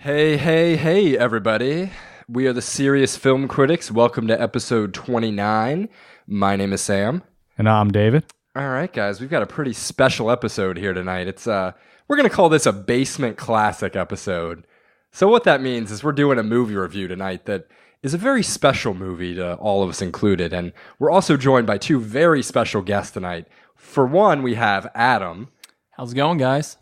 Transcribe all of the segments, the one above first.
Hey, hey, hey, everybody. We are the Serious Film Critics. Welcome to episode 29. My name is Sam. And I'm David. All right, guys, we've got a pretty special episode here tonight. We're going to call this a basement classic episode. So what that means is we're doing a movie review tonight that is a very special movie to all of us included. And we're also joined by two very special guests tonight. For one, we have Adam. How's it going, guys?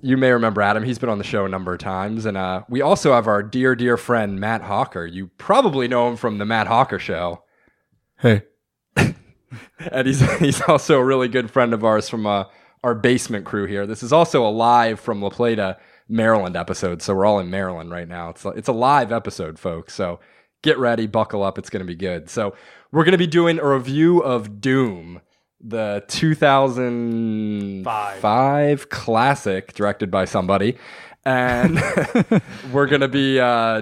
You may remember Adam. He's been on the show a number of times. And we also have our dear, dear friend, Matt Hocker. You probably know him from the Matt Hocker Show. Hey. And he's also a really good friend of ours from our basement crew here. This is also a live from La Plata, Maryland episode. So we're all in Maryland right now. It's a live episode, folks. So get ready, buckle up. It's going to be good. So we're going to be doing a review of Doom, the 2005 classic directed by somebody. And we're going to be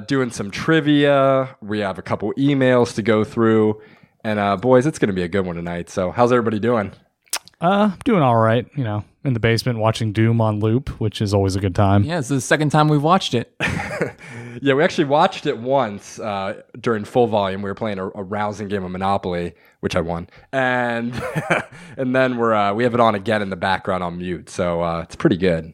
doing some trivia. We have a couple emails to go through. And boys, it's going to be a good one tonight. So how's everybody doing? Doing all right. You know, in the basement watching Doom on loop, which is always a good time. Yeah, it's the second time we've watched it. Yeah, we actually watched it once during full volume. We were playing a rousing game of Monopoly, which I won, and and then we have it on again in the background on mute. So it's pretty good.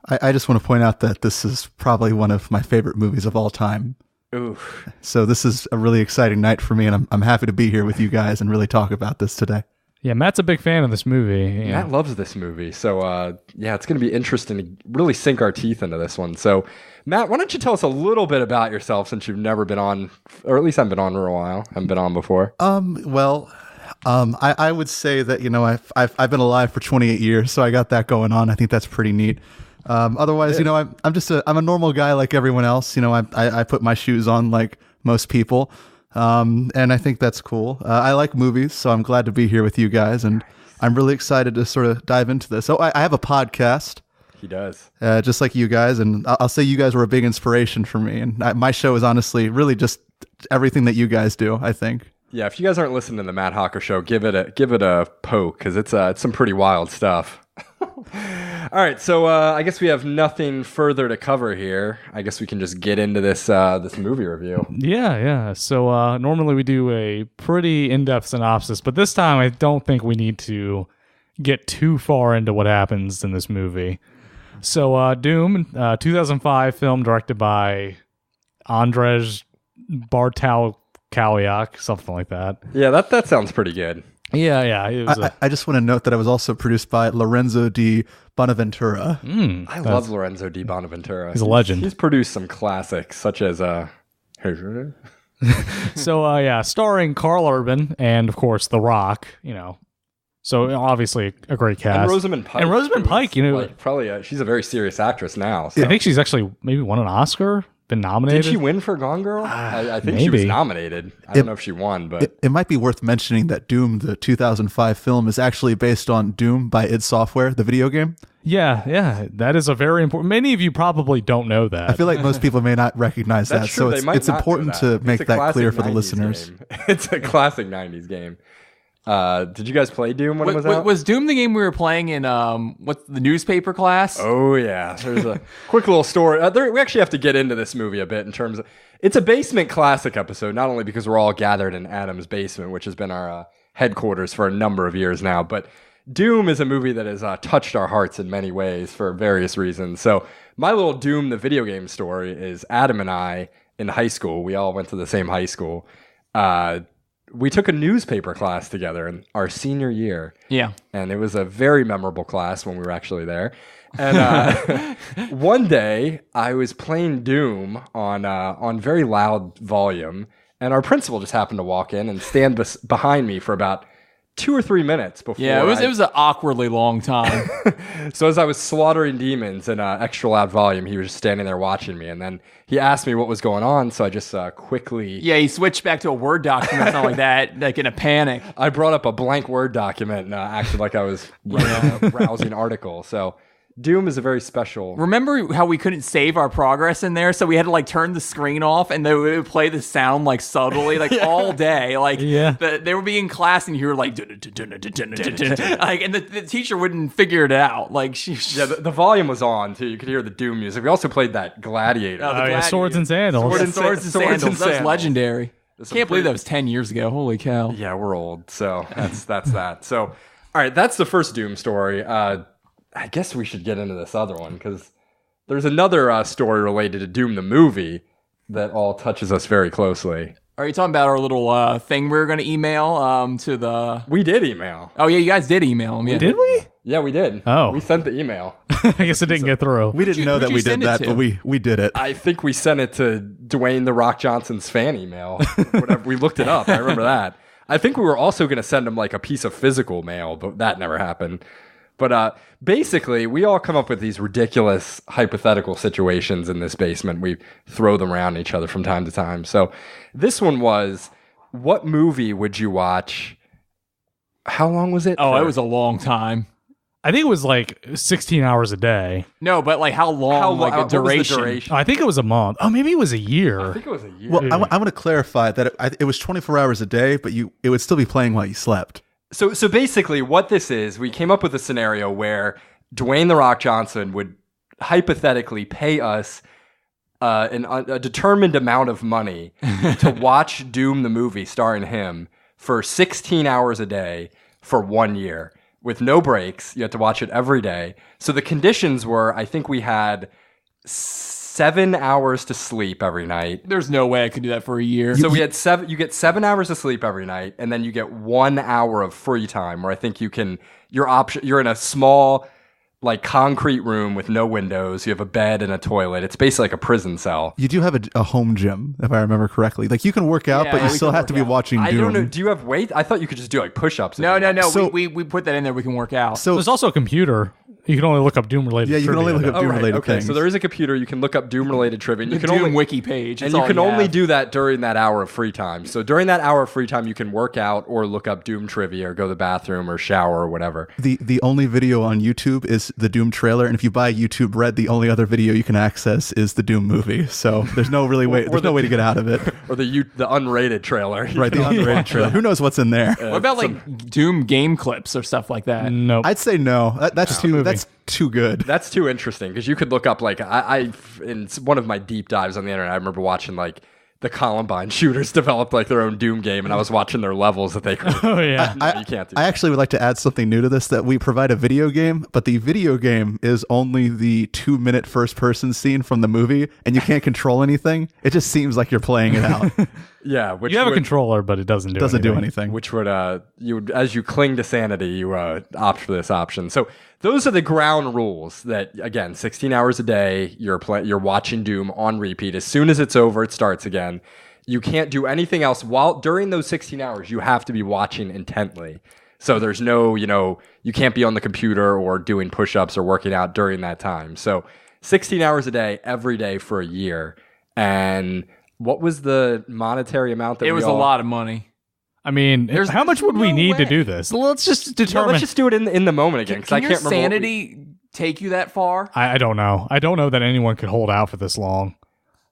I just want to point out that this is probably one of my favorite movies of all time. Oof. So this is a really exciting night for me, and I'm happy to be here with you guys and really talk about this today. Yeah, Matt's a big fan of this movie. Matt loves this movie. So yeah, it's going to be interesting to really sink our teeth into this one. So Matt, why don't you tell us a little bit about yourself since you've never been on, or at least haven't been on for a while. Haven't been on before. I would say that, you know, I've been alive for 28 years, so I got that going on. I think that's pretty neat. Otherwise, you know, I'm a normal guy like everyone else. You know, I put my shoes on like most people. And I think that's cool. I like movies, so I'm glad to be here with you guys, and I'm really excited to sort of dive into this. So I have a podcast. He does. Just like you guys, and I'll say you guys were a big inspiration for me. And my show is honestly really just everything that you guys do, I think. Yeah, if you guys aren't listening to the Matt Hocker Show, give it a poke, because it's some pretty wild stuff. All right, so I guess we have nothing further to cover here. I guess we can just get into this movie review. Yeah. So normally we do a pretty in-depth synopsis, but this time I don't think we need to get too far into what happens in this movie. So Doom, 2005 film directed by Andrzej Bartłomiej, something like that. Yeah, that sounds pretty good. Yeah. I just want to note that I was also produced by Lorenzo di Bonaventura. I love Lorenzo di Bonaventura. He's a legend. He's produced some classics, such as So starring Carl Urban and of course The Rock. You know, so obviously a great cast. And Rosamund Pike. You know, like, probably she's a very serious actress now. So. I think she's actually maybe won an Oscar. Been nominated. Did she win for Gone Girl? I think maybe. She was nominated. I don't know if she won, but it might be worth mentioning that Doom, the 2005 film, is actually based on Doom by id Software, the video game. Yeah, that is a very important. Many of you probably don't know that. I feel like most people may not recognize that, true. So it's important to make that clear for the 90s listeners. Game. It's a classic 90s game. Did you guys play Doom when it was out? Was Doom the game we were playing in what's the newspaper class? Oh yeah, there's a quick little story. We actually have to get into this movie a bit in terms of it's a basement classic episode. Not only because we're all gathered in Adam's basement, which has been our headquarters for a number of years now, but Doom is a movie that has touched our hearts in many ways for various reasons. So my little Doom, the video game story, is Adam and I in high school. We all went to the same high school. We took a newspaper class together in our senior year. Yeah. And it was a very memorable class when we were actually there. And one day I was playing Doom on very loud volume, and our principal just happened to walk in and stand behind me for about 2 or 3 minutes before. Yeah, it was an awkwardly long time. So as I was slaughtering demons in extra loud volume, he was just standing there watching me, and then he asked me what was going on, so I just quickly... Yeah, he switched back to a Word document, something like that, like in a panic. I brought up a blank Word document and acted like I was writing a rousing article. So Doom is a very special. Remember how we couldn't save our progress in there, so we had to like turn the screen off, and they would play the sound like subtly, like all day. Like they would be in class, and you were like, like, and the teacher wouldn't figure it out. Like the volume was on too. You could hear the Doom music. We also played that Gladiator. Swords and Sandals. Swords and Sandals. That was legendary. Can't believe that was 10 years ago. Holy cow! Yeah, we're old, so that's that. So, all right, that's the first Doom story. I guess we should get into this other one because there's another story related to Doom the movie that all touches us very closely. Are you talking about our little thing we were going to email to the... We did email. Oh, yeah, you guys did email them. Yeah. Did we? Yeah, we did. Oh. We sent the email. I guess it didn't get through. We didn't know that we did that, but we did it. I think we sent it to Dwayne The Rock Johnson's fan email. Whatever. We looked it up. I remember that. I think we were also going to send him like a piece of physical mail, but that never happened. But basically, we all come up with these ridiculous hypothetical situations in this basement. We throw them around each other from time to time. So this one was, what movie would you watch? How long was it? Oh, it was a long time. I think it was like 16 hours a day. No, but like how long? Like a duration? Oh, I think it was a month. Oh, maybe it was a year. I think it was a year. Well, I want to clarify that it was 24 hours a day, but it would still be playing while you slept. So basically what this is, we came up with a scenario where Dwayne The Rock Johnson would hypothetically pay us a determined amount of money to watch Doom the movie starring him for 16 hours a day for 1 year with no breaks. You had to watch it every day. So the conditions were, I think we had 7 hours to sleep every night. There's no way I could do that for a year. So we had you get 7 hours of sleep every night, and then you get 1 hour of free time where I think you're in a small, like, concrete room with no windows. You have a bed and a toilet. It's basically like a prison cell. You do have a home gym, if I remember correctly. Like, you can work out, but you still have to be watching Doom. I don't know. Do you have weight? I thought you could just do like push-ups. No. So, we put that in there. We can work out. So there's also a computer. You can only look up Doom-related trivia. Yeah, you can only look up Doom-related things. So there is a computer. You can look up Doom-related trivia. You can only wiki page. And you can only do that during that hour of free time. So during that hour of free time, you can work out or look up Doom trivia or go to the bathroom or shower or whatever. The only video on YouTube is the Doom trailer, and if you buy YouTube Red, the only other video you can access is the Doom movie. So there's no really way. There's no way to get out of it. Or the unrated trailer. Right, the unrated trailer. Who knows what's in there? What about like Doom game clips or stuff like that? Nope. I'd say no. That's too good. That's too interesting because you could look up like I in one of my deep dives on the internet. I remember watching like the Columbine shooters developed like their own Doom game, and I was watching their levels that they could. Oh yeah, you can't do. I actually would like to add something new to this, that we provide a video game, but the video game is only the 2-minute first-person scene from the movie, and you can't control anything. It just seems like you're playing it out. Yeah, which you have a controller, but it doesn't do anything. Which would you would, as you cling to sanity, you opt for this option. So those are the ground rules. That again, 16 hours a day, you're watching Doom on repeat. As soon as it's over, it starts again. You can't do anything else during those 16 hours. You have to be watching intently. So there's no, you can't be on the computer or doing push-ups or working out during that time. So 16 hours a day, every day for a year. And what was the monetary amount that it was a lot of money? I mean, how much would we need to do this? Let's just determine. Let's just do it in the moment again, because I can't remember. Can your sanity take you that far? I don't know. I don't know that anyone could hold out for this long.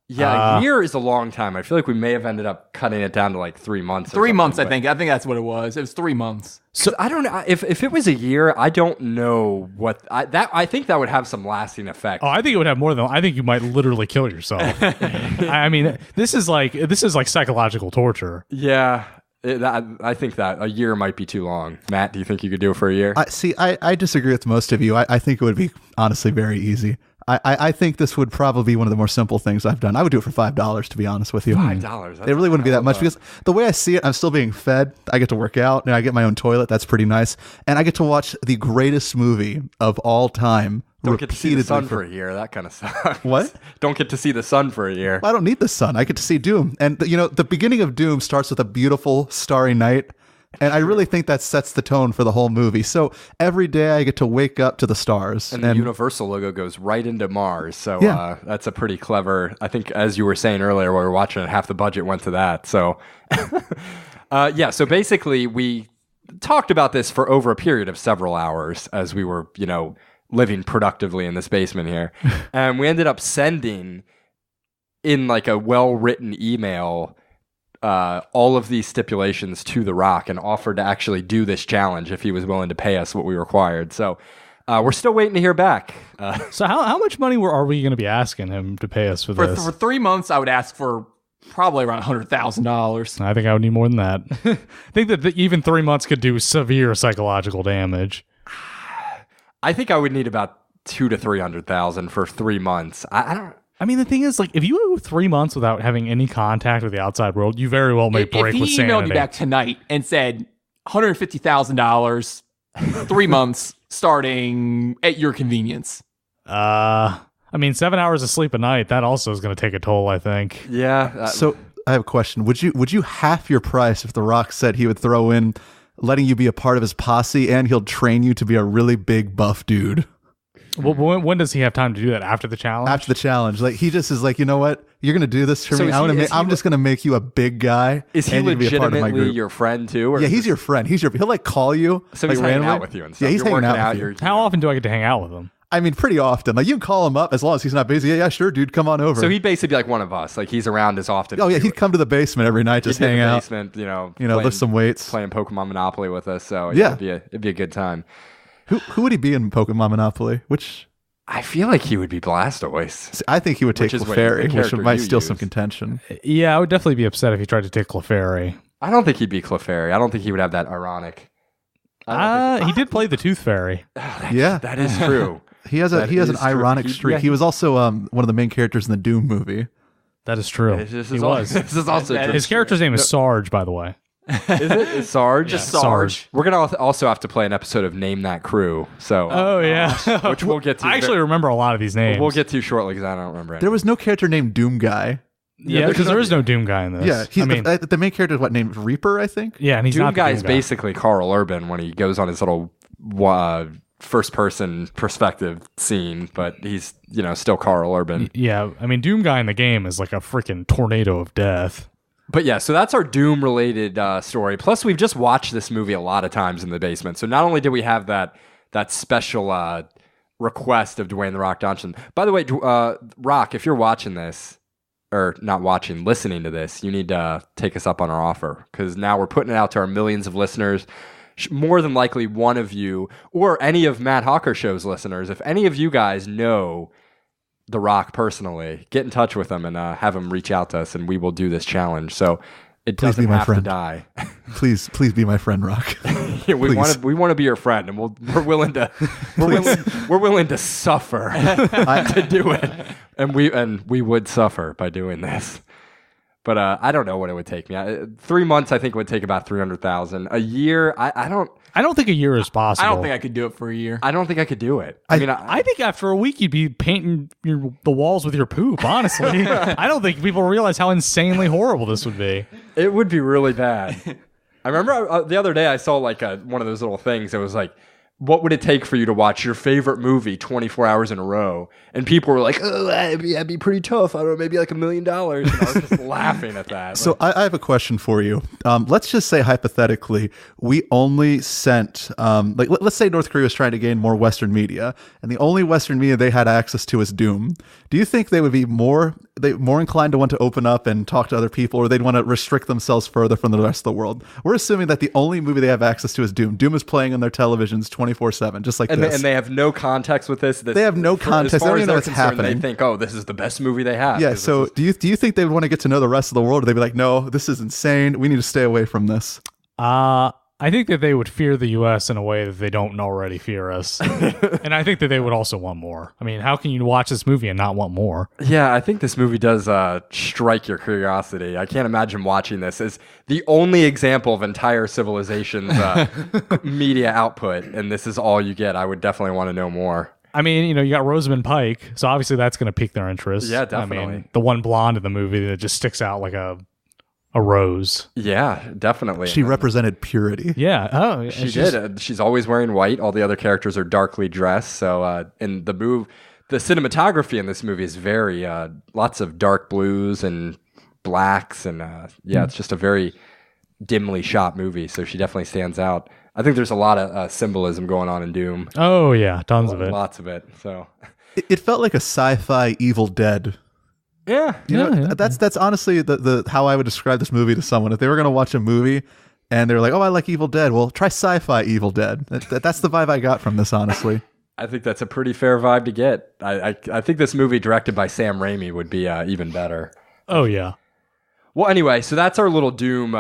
Yeah, a year is a long time. I feel like we may have ended up cutting it down to like 3 months. 3 months, I think. I think that's what it was. It was 3 months. So I don't know if it was a year. I don't know what I think that would have some lasting effect. Oh, I think it would have more than. I think you might literally kill yourself. I mean, this is like psychological torture. Yeah. I think that a year might be too long. Matt, do you think you could do it for a year? I disagree with most of you. I think it would be honestly very easy. I think this would probably be one of the more simple things I've done. I would do it for $5, to be honest with you. $5? It really wouldn't be that much because the way I see it, I'm still being fed. I get to work out and I get my own toilet. That's pretty nice. And I get to watch the greatest movie of all time. Don't get to see the sun for a year. That kind of sucks. What? Don't get to see the sun for a year. I don't need the sun. I get to see Doom. And the beginning of Doom starts with a beautiful starry night. And I really think that sets the tone for the whole movie. So every day I get to wake up to the stars. And the Universal logo goes right into Mars. So that's a pretty clever, I think, as you were saying earlier while we were watching it, half the budget went to that. So, so basically we talked about this for over a period of several hours as we were, living productively in this basement here. And we ended up sending in like a well-written email all of these stipulations to The Rock and offered to actually do this challenge if he was willing to pay us what we required. So we're still waiting to hear back. So how much money are we going to be asking him to pay us for this? For 3 months, I would ask for probably around $100,000. I think I would need more than that. I think that even 3 months could do severe psychological damage. I think I would need about $200,000 to $300,000 for 3 months. I don't. I mean, the thing is, like, if you go 3 months without having any contact with the outside world, you very well may break with sanity. If he emailed you back tonight and said $150,000, 3 months, starting at your convenience. I mean, 7 hours of sleep a night, that also is going to take a toll, I think. Yeah. So I have a question. Would you half your price if The Rock said he would throw in letting you be a part of his posse and he'll train you to be a really big buff dude? Well, when does he have time to do that? After the challenge? After the challenge. Like, he just is like, you know what? You're going to do this for me. I'm just going to make you a big guy. Is he legitimately your friend too? Or yeah, he's your friend. He'll like call you. So he's hanging out with you and stuff. Yeah, he's hanging out with you. How often do I get to hang out with him? I mean, pretty often. Like, you can call him up as long as he's not busy. Yeah, sure, dude, come on over. So he'd basically be like one of us. Like, he's around as often. Oh yeah, he'd come to the basement every night, just hang out. Basement, lift some weights, playing Pokemon Monopoly with us. So yeah, it'd be a good time. Who would he be in Pokemon Monopoly? I feel like he would be Blastoise. See, I think he would take Clefairy, which might steal some contention. Yeah, I would definitely be upset if he tried to take Clefairy. I don't think he'd be Clefairy. I don't think he would have that ironic. He did play the Tooth Fairy. That is true. He has an ironic streak. He was also one of the main characters in the Doom movie. That is true. This is also true. His character's name is Sarge, by the way. Is it? Is Sarge? Just Sarge. We're going to also have to play an episode of Name That Crew. So, which we'll get to. I actually remember a lot of these names. We'll get to shortly because I don't remember any. There was no character named Doom Guy. Yeah, because there is no Doom Guy in this. Yeah, the main character is what, named Reaper, I think? Yeah, and he's Doom not Guy Doom is basically Carl Urban when he goes on his little first-person perspective scene, but he's, still Carl Urban. Yeah, I mean, Doom Guy in the game is like a freaking tornado of death. But yeah, so that's our Doom-related story. Plus, we've just watched this movie a lot of times in the basement. So not only did we have that special request of Dwayne "The Rock" Johnson. By the way, Rock, if you're watching this, or not watching, listening to this, you need to take us up on our offer, because now we're putting it out to our millions of listeners. More than likely, one of you, or any of Matt Hocker Show's listeners, if any of you guys know The Rock personally, get in touch with him and have him reach out to us, and we will do this challenge. So it doesn't have to die. Please be my friend, Rock. Yeah, we want to be your friend, and we're willing to suffer to do it, and we would suffer by doing this. But I don't know what it would take me. 3 months, I think, would take about $300,000. A year, I don't think a year is possible. I don't think I could do it for a year. I don't think I could do it. I think after a week you'd be painting the walls with your poop, honestly. I don't think people realize how insanely horrible this would be. It would be really bad. I remember the other day I saw like one of those little things that was like, what would it take for you to watch your favorite movie 24 hours in a row? And people were like, oh, that'd be pretty tough. I don't know, maybe like $1 million. And I was just laughing at that. So I have a question for you. Let's just say hypothetically, we only sent, let's say North Korea was trying to gain more Western media, and the only Western media they had access to is Doom. Do you think they would be more inclined to want to open up and talk to other people, or they'd want to restrict themselves further from the rest of the world? We're assuming that the only movie they have access to is Doom. Doom is playing on their televisions 24/7, just like this. And they have no context with this. They have no context. They don't even know what's happening. They think, oh, this is the best movie they have. Yeah, so do you think they would want to get to know the rest of the world, or they'd be like, no, this is insane. We need to stay away from this? I think that they would fear the U.S. in a way that they don't already fear us. And I think that they would also want more. I mean, how can you watch this movie and not want more? Yeah, I think this movie does strike your curiosity. I can't imagine watching this as the only example of entire civilization's media output, and this is all you get. I would definitely want to know more. I mean, you got Rosamund Pike, so obviously that's going to pique their interest. Yeah, definitely. I mean, the one blonde in the movie that just sticks out like a rose. Yeah, definitely. She represented purity. Yeah. Oh, she did. She's always wearing white. All the other characters are darkly dressed. So in the cinematography in this movie is very lots of dark blues and blacks, and it's just a very dimly shot movie. So she definitely stands out. I think there's a lot of symbolism going on in Doom. Oh yeah, tons of it. Lots of it. So It felt like a sci-fi Evil Dead. yeah. That's honestly the how I would describe this movie to someone. If they were going to watch a movie and they're like, "Oh, I like Evil Dead," well, try sci-fi Evil Dead. That's the vibe I got from this, honestly. I think that's a pretty fair vibe to get. I think this movie directed by Sam Raimi would be even better. Oh yeah. Well, anyway, so that's our little Doom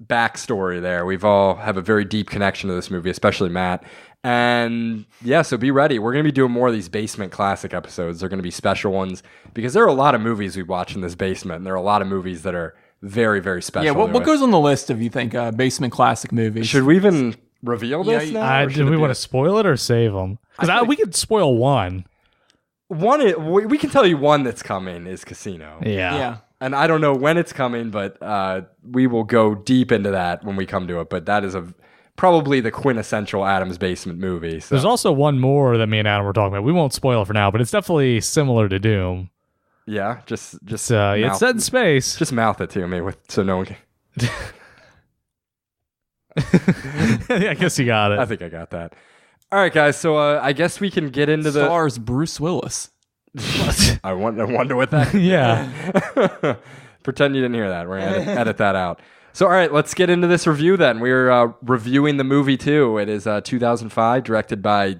backstory there. We've all have a very deep connection to this movie, especially Matt. And yeah, so be ready. We're going to be doing more of these basement classic episodes. They're going to be special ones because there are a lot of movies we watch in this basement, and there are a lot of movies that are very, very special. Yeah, what goes on the list of, you think, basement classic movies? Should we even reveal this now? Do we want to spoil it or save them? Because we could spoil one. We can tell you one that's coming is Casino. Yeah. And I don't know when it's coming, but we will go deep into that when we come to it. But that is probably the quintessential Adam's Basement movie. So. There's also one more that me and Adam were talking about. We won't spoil it for now, but it's definitely similar to Doom. Yeah, just it's set in space. Just mouth it to me so no one can. I guess you got it. I think I got that. All right, guys. So I guess we can get into Stars Bruce Willis. I wonder what that. Yeah. Pretend you didn't hear that. We're gonna edit that out. So, all right, let's get into this review then. We're reviewing the movie too. It is 2005, directed by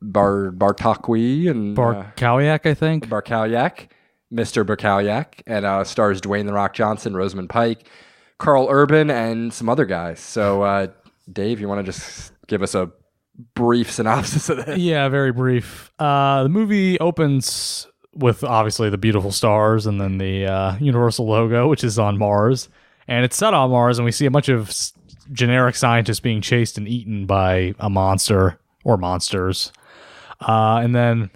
Bartokwi and Barkalyak, I think. Barkalyak, Mr. Barkalyak, and stars Dwayne The Rock Johnson, Rosamund Pike, Carl Urban, and some other guys. So, Dave, you want to just give us a brief synopsis of this? Yeah, very brief. The movie opens with obviously the beautiful stars and then the Universal logo, which is on Mars. And it's set on Mars, and we see a bunch of generic scientists being chased and eaten by a monster or monsters. And then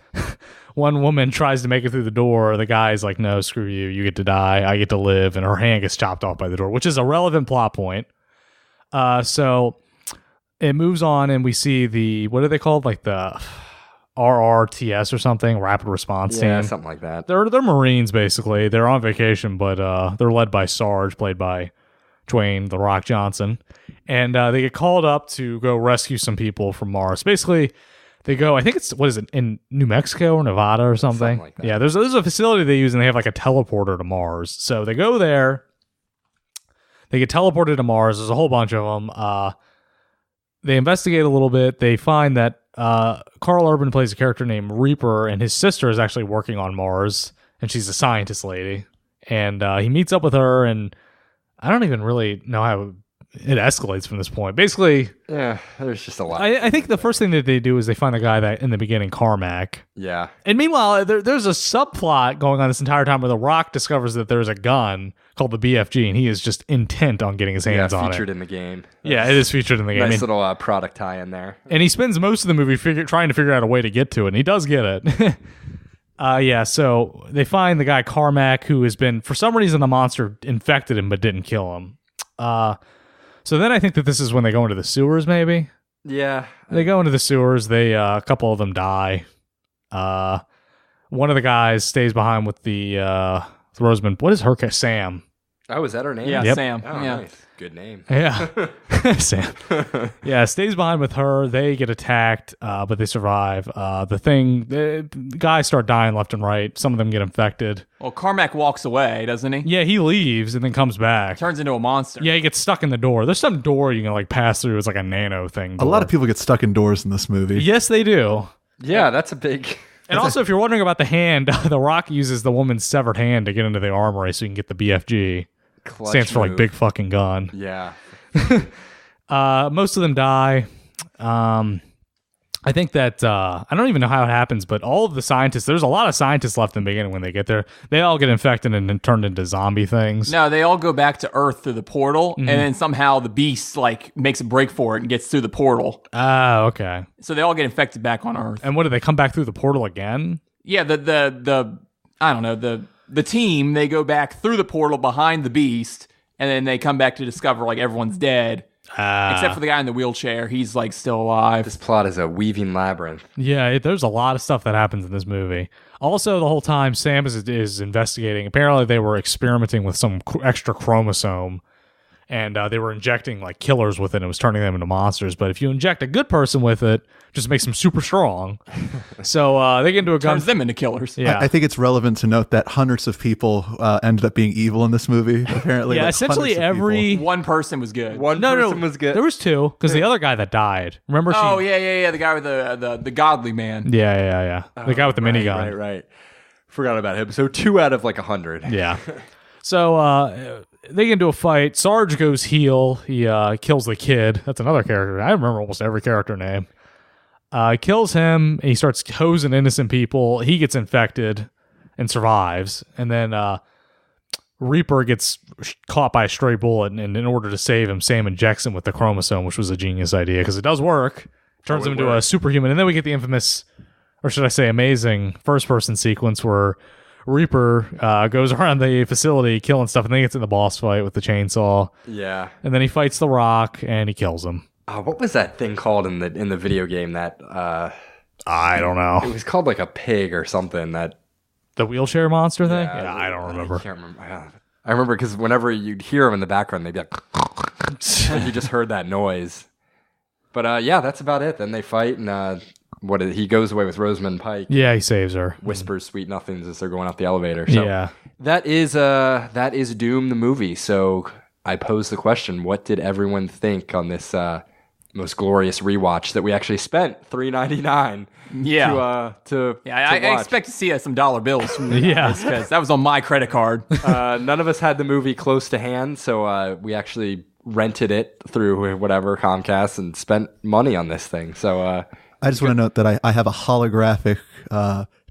one woman tries to make it through the door. The guy's like, no, screw you. You get to die. I get to live. And her hand gets chopped off by the door, which is a relevant plot point. So it moves on, and we see what are they called? Like the RRTS or something, rapid response team. Yeah, something like that. They're Marines basically. They're on vacation, but they're led by Sarge, played by Dwayne The Rock Johnson, and they get called up to go rescue some people from Mars. Basically, they go. I think it's in New Mexico or Nevada or something. Like that. Yeah, there's a facility they use, and they have like a teleporter to Mars. So they go there. They get teleported to Mars. There's a whole bunch of them. They investigate a little bit. They find that Carl Urban plays a character named Reaper, and his sister is actually working on Mars, and she's a scientist lady. And he meets up with her, and I don't even really know how it escalates from this point. Basically, yeah, there's just a lot. I think the first thing that they do is they find the guy that in the beginning, Carmack. Yeah. And meanwhile, there's a subplot going on this entire time where The Rock discovers that there's a gun called the BFG, and he is just intent on getting his hands on it. Featured in the game. Yeah, it is featured in the game. Nice little product tie in there. And he spends most of the movie trying to figure out a way to get to it, and he does get it. So they find the guy Carmack, who has been, for some reason, the monster infected him but didn't kill him. So then I think that this is when they go into the sewers, maybe? Yeah. They go into the sewers. A couple of them die. One of the guys stays behind with the Rosamund. What is her? Sam. Oh, is that her name? Yeah, Yep. Sam. Oh, yeah. nice. Good name. Yeah. Sam. Yeah, stays behind with her. They get attacked, but they survive. The guys start dying left and right. Some of them get infected. Well, Carmack walks away, doesn't he? Yeah, he leaves and then comes back. Turns into a monster. Yeah, he gets stuck in the door. There's some door you can like pass through. It's like a nano thing. A lot of people get stuck indoors in this movie. Yes, they do. Yeah, that's a big... And also, if you're wondering about the hand, The Rock uses the woman's severed hand to get into the armory so you can get the BFG. Clutch Stands for like move. big fucking gun. Yeah. Most of them die. I think that I don't even know how it happens, but all of the scientists, there's a lot of scientists left in the beginning when they get there. They all get infected and then turned into zombie things. No, they all go back to Earth through the portal, and then somehow the beast like makes a break for it and gets through the portal. Oh, okay. So they all get infected back on Earth. And what, do they come back through the portal again? Yeah, the I don't know, the team, they go back through the portal behind the beast, and then they come back to discover like everyone's dead. Except for the guy in the wheelchair. He's like still alive. This plot is a weaving labyrinth. Yeah, there's a lot of stuff that happens in this movie. Also, the whole time, Sam is investigating. Apparently, they were experimenting with some extra chromosome. and they were injecting like killers with it. And it was turning them into monsters. But if you inject a good person with it, just makes them super strong. So they get into a gun. Turns them into killers. Yeah. I think it's relevant to note that hundreds of people ended up being evil in this movie. Apparently, Yeah, like, essentially hundreds of every- people. One person was good. One person was good. There was two, because the other guy that died. Remember? Oh yeah. The guy with the godly man. Yeah. The guy with the minigun. Right. Forgot about him. So 2 out of like 100. Yeah. So they get into a fight. Sarge goes heel. He kills the kid. That's another character. I remember almost every character name. Kills him. And he starts hosing innocent people. He gets infected and survives. And then Reaper gets caught by a stray bullet. And in order to save him, Sam injects him with the chromosome, which was a genius idea because it does work. Turns him into a superhuman. And then we get the infamous, or should I say amazing, first-person sequence where Reaper goes around the facility killing stuff, and then he gets in the boss fight with the chainsaw. Yeah. And then he fights the Rock, and he kills him. What was that thing called in the video game that I don't know. it was called like a pig or something that The wheelchair monster thing? Yeah, Yeah, I don't remember. I can't remember. I remember because whenever you'd hear them in the background, they'd be like, like you just heard that noise. But yeah, that's about it. Then they fight, and he goes away with Rosamund Pike. Yeah, he saves her. Whispers sweet nothings as they're going up the elevator. So Yeah. that is Doom the movie. So I pose the question: what did everyone think on this most glorious rewatch that we actually spent $3.99? Yeah. To I watch? expect to see some dollar bills from you Yeah. guys, because that was on my credit card. None of us had the movie close to hand, so we actually rented it through whatever Comcast and spent money on this thing. So I just want to note that I have a holographic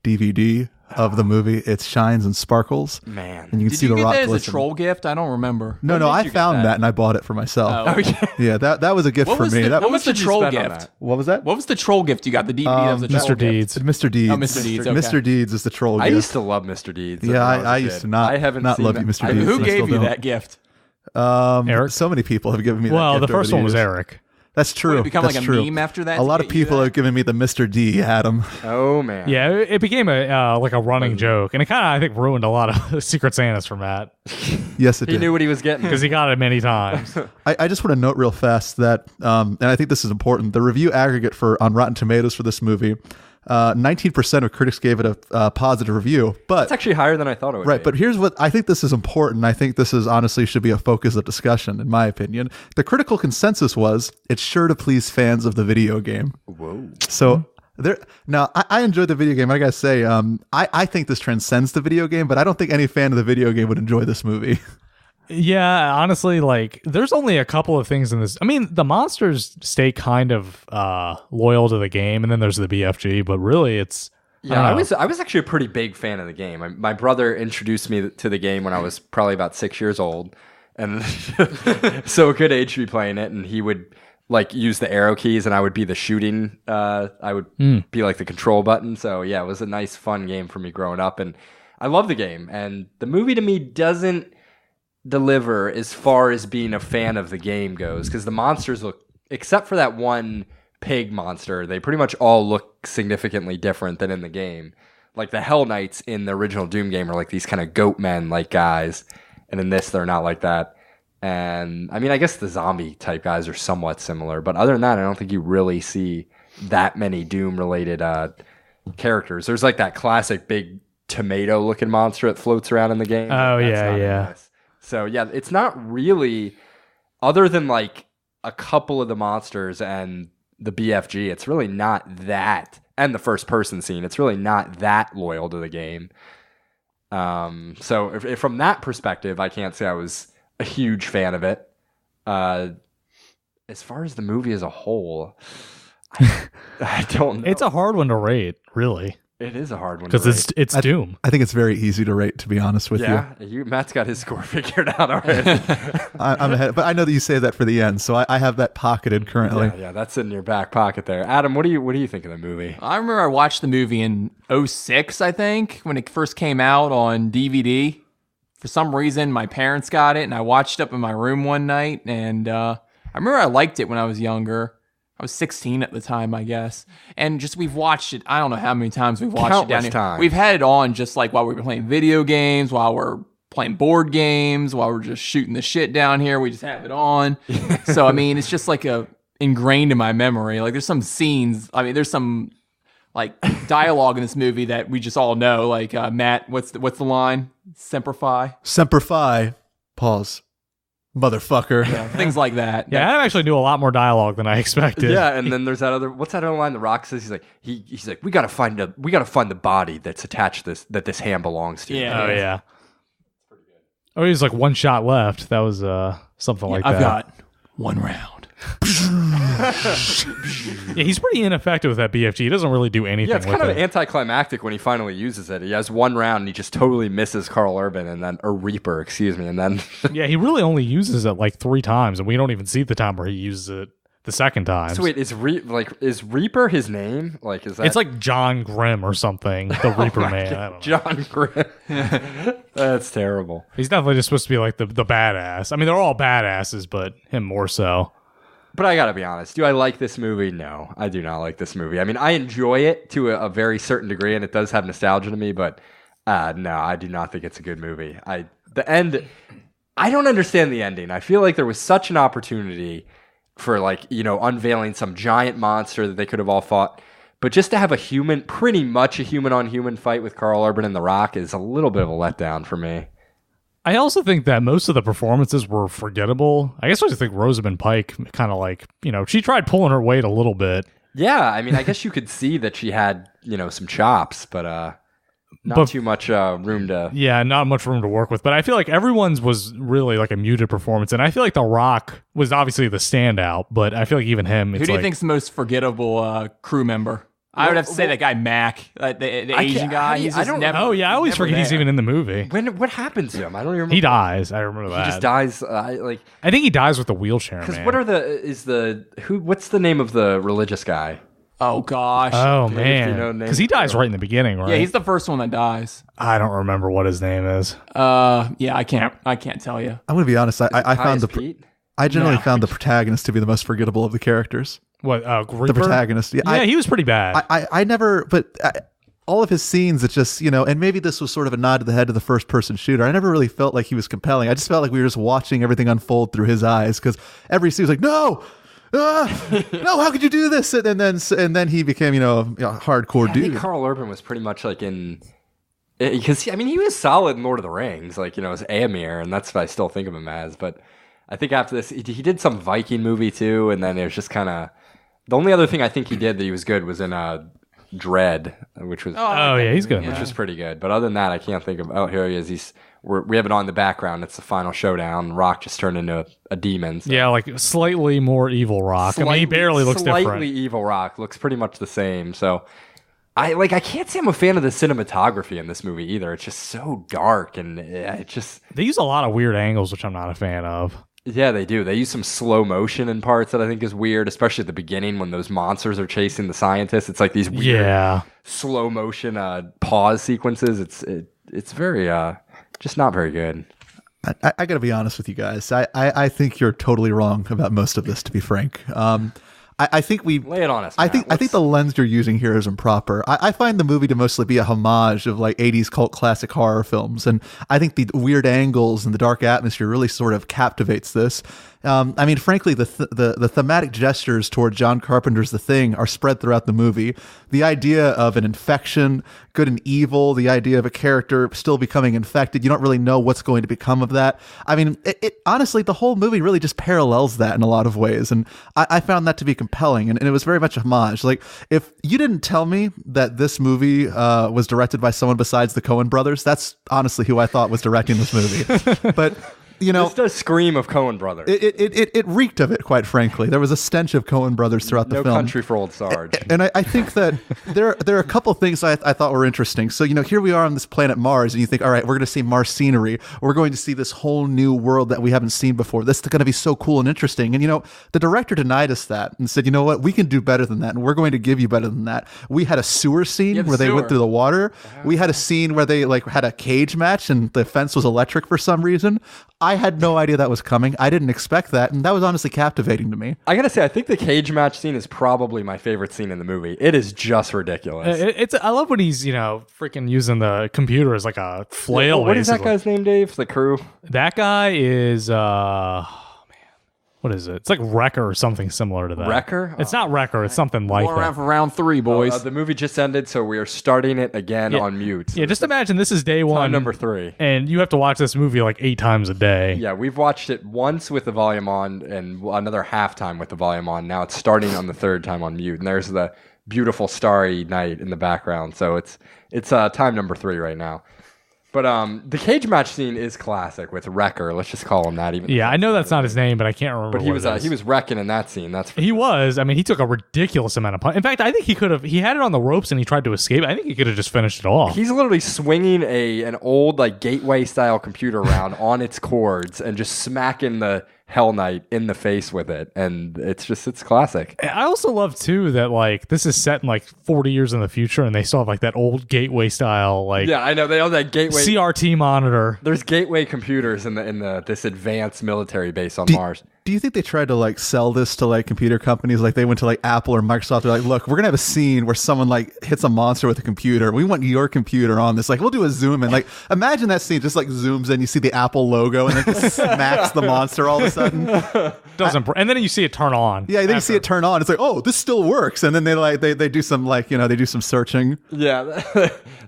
DVD of the movie. It shines and sparkles. man, And you can Did see you the get rock that as a glisten. troll gift? I don't remember. No, When no, did I you get found that? that and I bought it for myself. Yeah, that was a gift What for was me. the- That, what was the did you troll spend on gift? that? what was that? What was the troll gift you got? The DVD that was the troll Mr. gift? Deeds. Mr. Deeds. Oh, Mr. Deeds, okay. Mr. Deeds is the troll I gift. used to love Mr. Deeds. Yeah, when I, was I a used kid. to not- I haven't not seen love that. you, Mr. I- Deeds. Who I gave still you don't. that gift? Eric? So many people have given me that Well, gift the over first one was years. Eric. That's true. Would it become That's like a true. meme after that A to lot get of you people that? have given me the Mr. D, Adam. Oh man. Yeah, it became a like a running joke, and it kind of I think ruined a lot of Secret Santas for Matt Yes, it He did. knew what he was getting. because he got it many times. I just want to note real fast that, and I think this is important, the review aggregate on Rotten Tomatoes for this movie, 19% of critics gave it a positive review. But It's actually higher than I thought it would. right, be. but here's what I think this is important. I think this is honestly should be a focus of discussion, in my opinion. The critical consensus was it's sure to please fans of the video game. Whoa. So now I enjoyed the video game. I gotta say, I think this transcends the video game, but I don't think any fan of the video game would enjoy this movie. Yeah, honestly, like there's only a couple of things in this. I mean, the monsters stay kind of loyal to the game, and then there's the BFG. But really, it's Yeah, don't I know. was actually a pretty big fan of the game. My brother introduced me to the game when I was probably about 6 years old, and so a good age to be playing it. And he would like use the arrow keys, and I would be the shooting. I would be like the control button. So yeah, it was a nice, fun game for me growing up, and I love the game. And the movie to me doesn't deliver as far as being a fan of the game goes, because the monsters look, except for that one pig monster, they pretty much all look significantly different than in the game. Like the Hell Knights in the original Doom game are like these kind of goat men like guys, and in this they're not like that. And I mean, I guess the zombie type guys are somewhat similar, but other than that, I don't think you really see that many Doom related characters. There's like that classic big tomato looking monster that floats around in the game. Oh, That's yeah, not in yeah. this. So yeah, it's not really, other than like a couple of the monsters and the BFG, it's really not that, and the first person scene, it's really not that loyal to the game. So if from that perspective, I can't say I was a huge fan of it. As far as the movie as a whole, I don't know. it's a hard one to rate, really, It is a hard one to because rate. it's Doom. I think it's very easy to rate, to be honest with Yeah, Matt's got his score figured out already. I'm ahead, but I know that you say that for the end, so I have that pocketed currently. Yeah, that's in your back pocket there. Adam, what do you think of the movie? I remember I watched the movie in 06, I think, when it first came out on DVD. For some reason, my parents got it, and I watched it up in my room one night, and I remember I liked it when I was younger. I was 16 at the time, I guess. And just we've watched it, I don't know how many times we've watched it down Countless here. times. We've had it on just like while we were playing video games, while we're playing board games while we're just shooting the shit down here. We just have it on. So, I mean, it's just like ingrained in my memory. Like there's some scenes. I mean, there's some like dialogue in this movie that we just all know. Like Matt, what's the line? Semper Fi. Semper Fi. Pause. Motherfucker. Yeah, things like that. Yeah, I actually knew a lot more dialogue than I expected. Yeah, and then there's that other. What's that other line? The Rock says he's like we gotta find the body that's attached to this hand belongs to. Yeah. Oh yeah. Oh, he's like one shot left. That was something like that. I've got one round. Yeah, he's pretty ineffective with that BFG. He doesn't really do anything. Yeah, it's with kind of it. anticlimactic when he finally uses it. He has one round and he just totally misses Carl Urban or Reaper, excuse me, and then Yeah, he really only uses it like 3 times, and we don't even see the time where he uses it the second time. So wait, is Reaper his name? Like is that? It's like John Grimm or something, the Reaper Man. I don't know. John Grimm. That's terrible. He's definitely just supposed to be like the badass. I mean, they're all badasses, but him more so. But I gotta be honest. Do I like this movie? No, I do not like this movie. I mean, I enjoy it to a very certain degree, and it does have nostalgia to me. But no, I do not think it's a good movie. The end. I don't understand the ending. I feel like there was such an opportunity for unveiling some giant monster that they could have all fought. But just to have pretty much a human on human fight with Carl Urban and The Rock is a little bit of a letdown for me. I also think that most of the performances were forgettable. I guess I just think Rosamund Pike kind of she tried pulling her weight a little bit. Yeah, I mean, I guess you could see that she had, some chops, but not too much room to... Yeah, not much room to work with. But I feel like everyone's was really like a muted performance. And I feel like The Rock was obviously the standout, but I feel like even him... Who do you think's the most forgettable crew member? I would have to say that guy Mac, the Asian guy. He's just never. Oh yeah, I always forget he's even in the movie. What happened to him? I don't even remember. He dies. I remember that. He just dies. I think he dies with the wheelchair. Because Man. what's the name of the religious guy? Oh gosh. Oh man. Because he dies right in the beginning, right? Yeah, he's the first one that dies. I don't remember what his name is. Yeah, I can't tell you. I'm gonna be honest. I found I generally found the protagonist to be the most forgettable of the characters. What, the protagonist? Yeah, he was pretty bad. I never, but all of his scenes, it just, and maybe this was sort of a nod to the head of the first person shooter. I never really felt like he was compelling. I just felt like we were just watching everything unfold through his eyes because every scene was like, no, no, how could you do this? And then he became, a hardcore dude. I think Carl Urban was pretty much like because he was solid in Lord of the Rings, as Éomer, and that's what I still think of him as. But I think after this, he did some Viking movie too, and then it was just kind of. The only other thing I think he did that he was good was in Dread, which was he's good, which was pretty good. But other than that, I can't think of. Oh, here he is. We have it on in the background. It's the final showdown. Rock just turned into a demon. So. Yeah, like slightly more evil Rock. He barely looks different. Slightly evil Rock looks pretty much the same. So I can't say I'm a fan of the cinematography in this movie either. It's just so dark and it just. They use a lot of weird angles, which I'm not a fan of. Yeah, they do. They use some slow motion in parts that I think is weird, especially at the beginning when those monsters are chasing the scientists. It's like these weird slow motion pause sequences. It's very just not very good. I got to be honest with you guys. I think you're totally wrong about most of this, to be frank. I think we lay it on us. I think the lens you're using here is improper. I find the movie to mostly be a homage of like 80s cult classic horror films, and I think the weird angles and the dark atmosphere really sort of captivates this. Frankly, the thematic gestures toward John Carpenter's The Thing are spread throughout the movie. The idea of an infection, good and evil, the idea of a character still becoming infected, you don't really know what's going to become of that. I mean, it honestly, the whole movie really just parallels that in a lot of ways, and I found that to be compelling, and it was very much a homage. Like, if you didn't tell me that this movie was directed by someone besides the Coen brothers, that's honestly who I thought was directing this movie. But this does scream of Coen brothers. It reeked of it, quite frankly. There was a stench of Coen brothers throughout the film. No Country for Old Sarge. And I think that there are a couple of things I thought were interesting. So, here we are on this planet Mars, and you think, all right, we're going to see Mars scenery. We're going to see this whole new world that we haven't seen before. This is going to be so cool and interesting. And, the director denied us that and said, you know what, we can do better than that, and we're going to give you better than that. We had a sewer scene where they went through the water. We had a scene where they had a cage match, and the fence was electric for some reason. I had no idea that was coming. I didn't expect that, and that was honestly captivating to me. I gotta say, I think the cage match scene is probably my favorite scene in the movie. It is just ridiculous. I love when he's freaking using the computer as like a flail. What is that guy's name, Dave? The crew. That guy is what is it? It's like Wrecker or something similar to that. Wrecker? It's not Wrecker. It's something like More that. around for round 3, boys. The movie just ended, so we are starting it again on mute. Yeah, just imagine this is day 1. Time number 3. And you have to watch this movie like 8 times a day. Yeah, we've watched it once with the volume on and another half time with the volume on. Now it's starting on the 3rd time on mute. And there's the beautiful starry night in the background. So it's time number 3 right now. But the cage match scene is classic with Wrecker. Let's just call him that. Even I know that's not his name, but I can't remember. But he was wrecking in that scene. That's for he sure. was. I mean, he took a ridiculous amount of punch. In fact, I think he could have. He had it on the ropes and he tried to escape. I think he could have just finished it off. He's literally swinging an old like gateway style computer around on its cords and just smacking the Hell Knight in the face with it, and it's classic. I also love too that like this is set in like 40 years in the future, and they still have like that old gateway style like I know they have that gateway CRT monitor. There's gateway computers in this advanced military base on Mars. Do you think they tried to like sell this to like computer companies? Like they went to like Apple or Microsoft. They're like, look, we're gonna have a scene where someone like hits a monster with a computer. We want your computer on this. Like we'll do a zoom in. Like imagine that scene just like zooms in. You see the Apple logo and then just smacks the monster all of a sudden. And then you see it turn on. Yeah, then you see it turn on. It's like, oh, this still works. And then they do some like they do some searching. Yeah,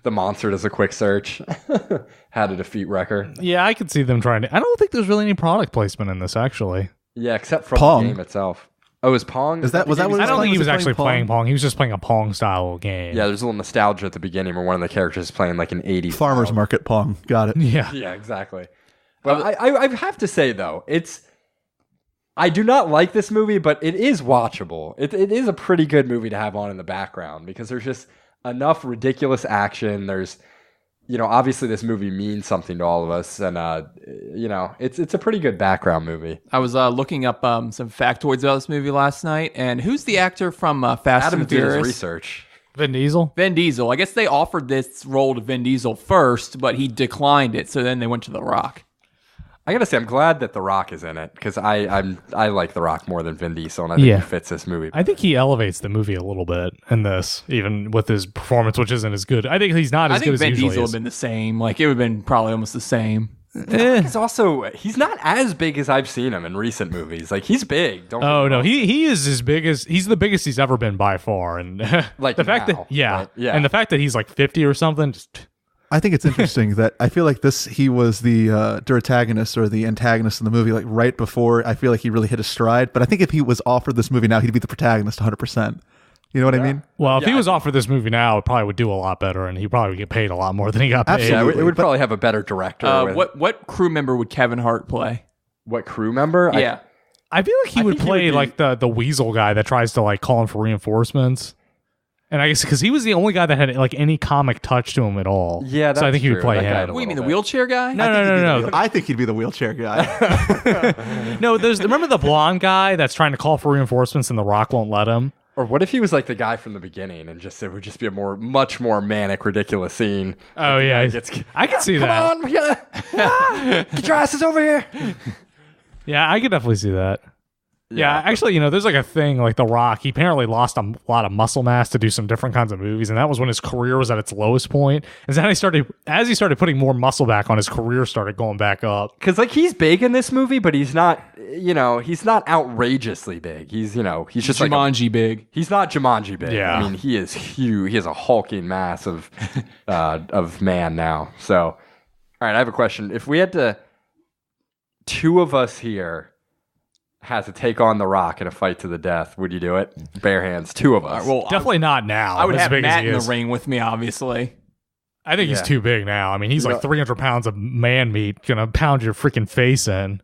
the monster does a quick search. How to defeat Wrecker. Yeah, I could see them trying to. I don't think there's really any product placement in this actually. Yeah, except for Pong. the game itself. Oh, is Pong? Was that what I don't think he was playing actually Pong? playing Pong. He was just playing a Pong style game. Yeah, there's a little nostalgia at the beginning where one of the characters is playing like an 80s Farmer's style. Market Pong. Got it. Yeah. Yeah, exactly. But I have to say though, I do not like this movie, but it is watchable. It is a pretty good movie to have on in the background because there's just enough ridiculous action. There's, obviously this movie means something to all of us, and it's a pretty good background movie. I was looking up some factoids about this movie last night, and who's the actor from Fast Adam and did his Furious? research. Vin Diesel. Vin Diesel. I guess they offered this role to Vin Diesel first, but he declined it, so then they went to The Rock. I gotta say, I'm glad that The Rock is in it because I like The Rock more than Vin Diesel, and I think he fits this movie. I think he elevates the movie a little bit in this, even with his performance, which isn't as good. I think he's not as good as he Vin usually Diesel is. would have been the same. Like it would have been probably almost the same. He's not as big as I've seen him in recent movies. Like he's big. Don't get me Oh no, wrong. he is as big as he's the biggest he's ever been by far, and Like the fact now, that but and the fact that he's like 50 or something. Just, I think it's interesting that I feel like he was the protagonist or the antagonist in the movie, like right before I feel like he really hit his stride. But I think if he was offered this movie now, he'd be the protagonist 100%. You know what I mean? well, if he was offered this movie now, it probably would do a lot better, and he probably would get paid a lot more than he got paid. Absolutely. It would probably have a better director. What crew member would Kevin Hart play? What crew member? Yeah. I feel like he would think he play would be- like the weasel guy that tries to like call him for reinforcements. And I guess because he was the only guy that had like any comic touch to him at all. Yeah, so I that's think he would true. play That guy had him. a What do you mean, the little bit. wheelchair guy? No. I think he'd be the wheelchair guy. No, remember the blonde guy that's trying to call for reinforcements and The Rock won't let him? Or what if he was like the guy from the beginning and it would just be a much more manic, ridiculous scene. Oh yeah, I can see that. Come on, get your asses over here. Yeah, I could definitely see that. Yeah, actually, there's like a thing like The Rock. He apparently lost a lot of muscle mass to do some different kinds of movies, and that was when his career was at its lowest point. And then as he started putting more muscle back on, his career started going back up. Because like he's big in this movie, but he's not, he's not outrageously big. He's just like Jumanji big. he's not Jumanji big. Yeah. I mean, he is huge. He has a hulking mass of man now. So, all right, I have a question. If we had two of us here had to take on The Rock in a fight to the death, would you do it? Bare hands, two of us. Well, Definitely not now. I would as have big as Matt he in the is. ring with me, obviously. I think he's Yeah. too big now. I mean, he's like 300 pounds of man meat, gonna pound your freaking face in.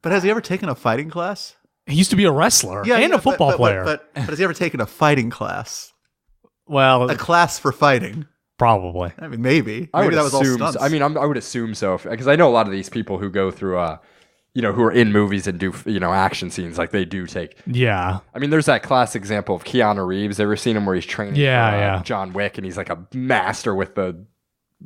But has he ever taken a fighting class? He used to be a wrestler and a football player. But has he ever taken a fighting class? Well, A class for fighting? probably. I mean, maybe. I would Maybe that was all assume. stunts. I mean, I would assume so because I know a lot of these people who go through, who are in movies and do, action scenes. Like they do take. Yeah. I mean, there's that classic example of Keanu Reeves. Ever seen him where he's training? Yeah, for, yeah. John Wick, and he's like a master with the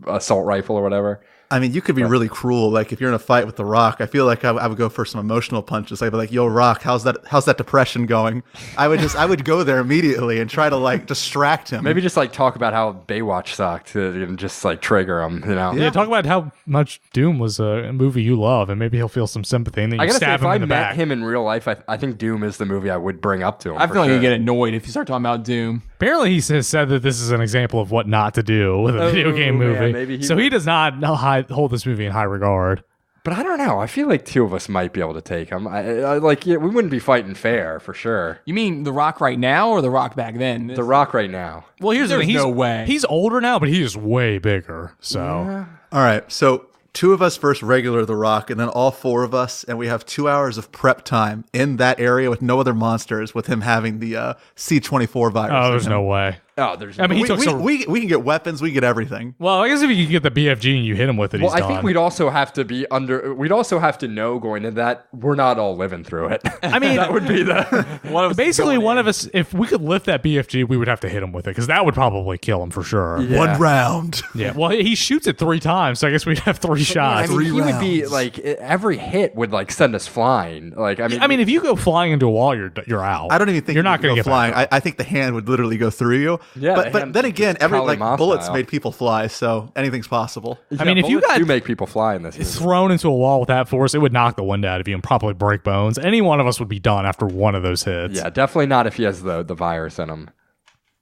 assault rifle or whatever. I mean, you could be really cruel. Like if you're in a fight with The Rock, I feel like I would go for some emotional punches. I'd be like, "Yo, Rock, how's that depression going?" I would go there immediately and try to like distract him. Maybe just like talk about how Baywatch sucked and just like trigger him. Yeah, talk about how much Doom was a movie you love, and maybe he'll feel some sympathy. And then you stab him in the back. If I met him in real life, I think Doom is the movie I would bring up to him. I feel like you get annoyed if you start talking about Doom. Apparently, he has said that this is an example of what not to do with a video game movie. So he does not hold this movie in high regard. But I don't know. I feel like two of us might be able to take him. We wouldn't be fighting fair for sure. You mean The Rock right now or The Rock back then? The Rock right now. Well, here's the thing. No way. He's older now, but he is way bigger. So, All right. So 2 of us versus regular The Rock, and then all 4 of us, and we have 2 hours of prep time in that area with no other monsters, with him having the C24 virus. Oh, there's no way. Oh, there's. I mean, we can get weapons, we can get everything. Well, I guess if you can get the BFG and you hit him with it, well, he's I think we'd also have to be under. We'd also have to know going into that we're not all living through it. I mean, that would be the one of us. If we could lift that BFG, we would have to hit him with it because that would probably kill him for sure. Yeah. 1 round. Yeah. Well, he shoots it 3 times, so I guess we'd have 3 shots. I mean, 3 he would be rounds. like every hit would like send us flying. Like I mean, if you go flying into a wall, you're out. I don't even think you're not going to get flying. back up. I think the hand would literally go through you. Yeah, but then again, every Kali Ma bullets style. made people fly, so anything's possible. I mean, if you bullets got do make people fly in this movie. thrown into a wall with that force, it would knock the wind out of you and probably break bones. Any one of us would be done after one of those hits. Yeah, definitely not if he has the virus in him.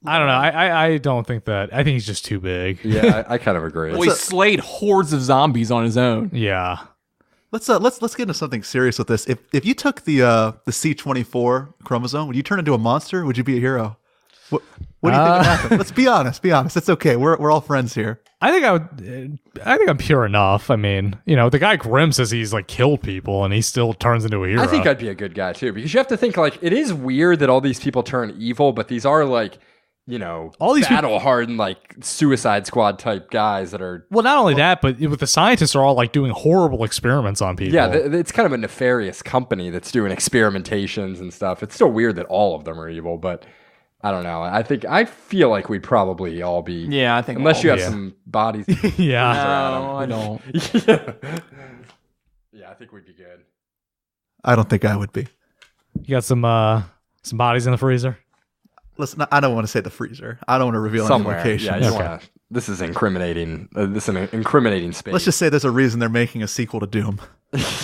I don't know. I don't think that. I think he's just too big. Yeah, I kind of agree. Well, he slayed hordes of zombies on his own. Yeah. Let's get into something serious with this. If you took the C24 chromosome, would you turn into a monster? Would you be a hero? What do you think would happen? Let's be honest. Be honest. It's okay. We're all friends here. I think I would. I think I'm pure enough. I mean, the guy Grimm says he's like killed people, and he still turns into a hero. I think I'd be a good guy too, because you have to think like it is weird that all these people turn evil, but these are like all these battle hardened like Suicide Squad type guys that are. Well, not only that, but with the scientists are all like doing horrible experiments on people. Yeah, it's kind of a nefarious company that's doing experimentations and stuff. It's still weird that all of them are evil, but. I don't know. I feel like we'd probably all be. Yeah, I think unless you have some bodies. Yeah. No, I don't. Yeah, I think we'd be good. I don't think I would be. You got some bodies in the freezer? Listen, I don't want to say the freezer. I don't want to reveal Somewhere. any location. Yeah, you wanna, this is incriminating. This is an incriminating space. Let's just say there's a reason they're making a sequel to Doom.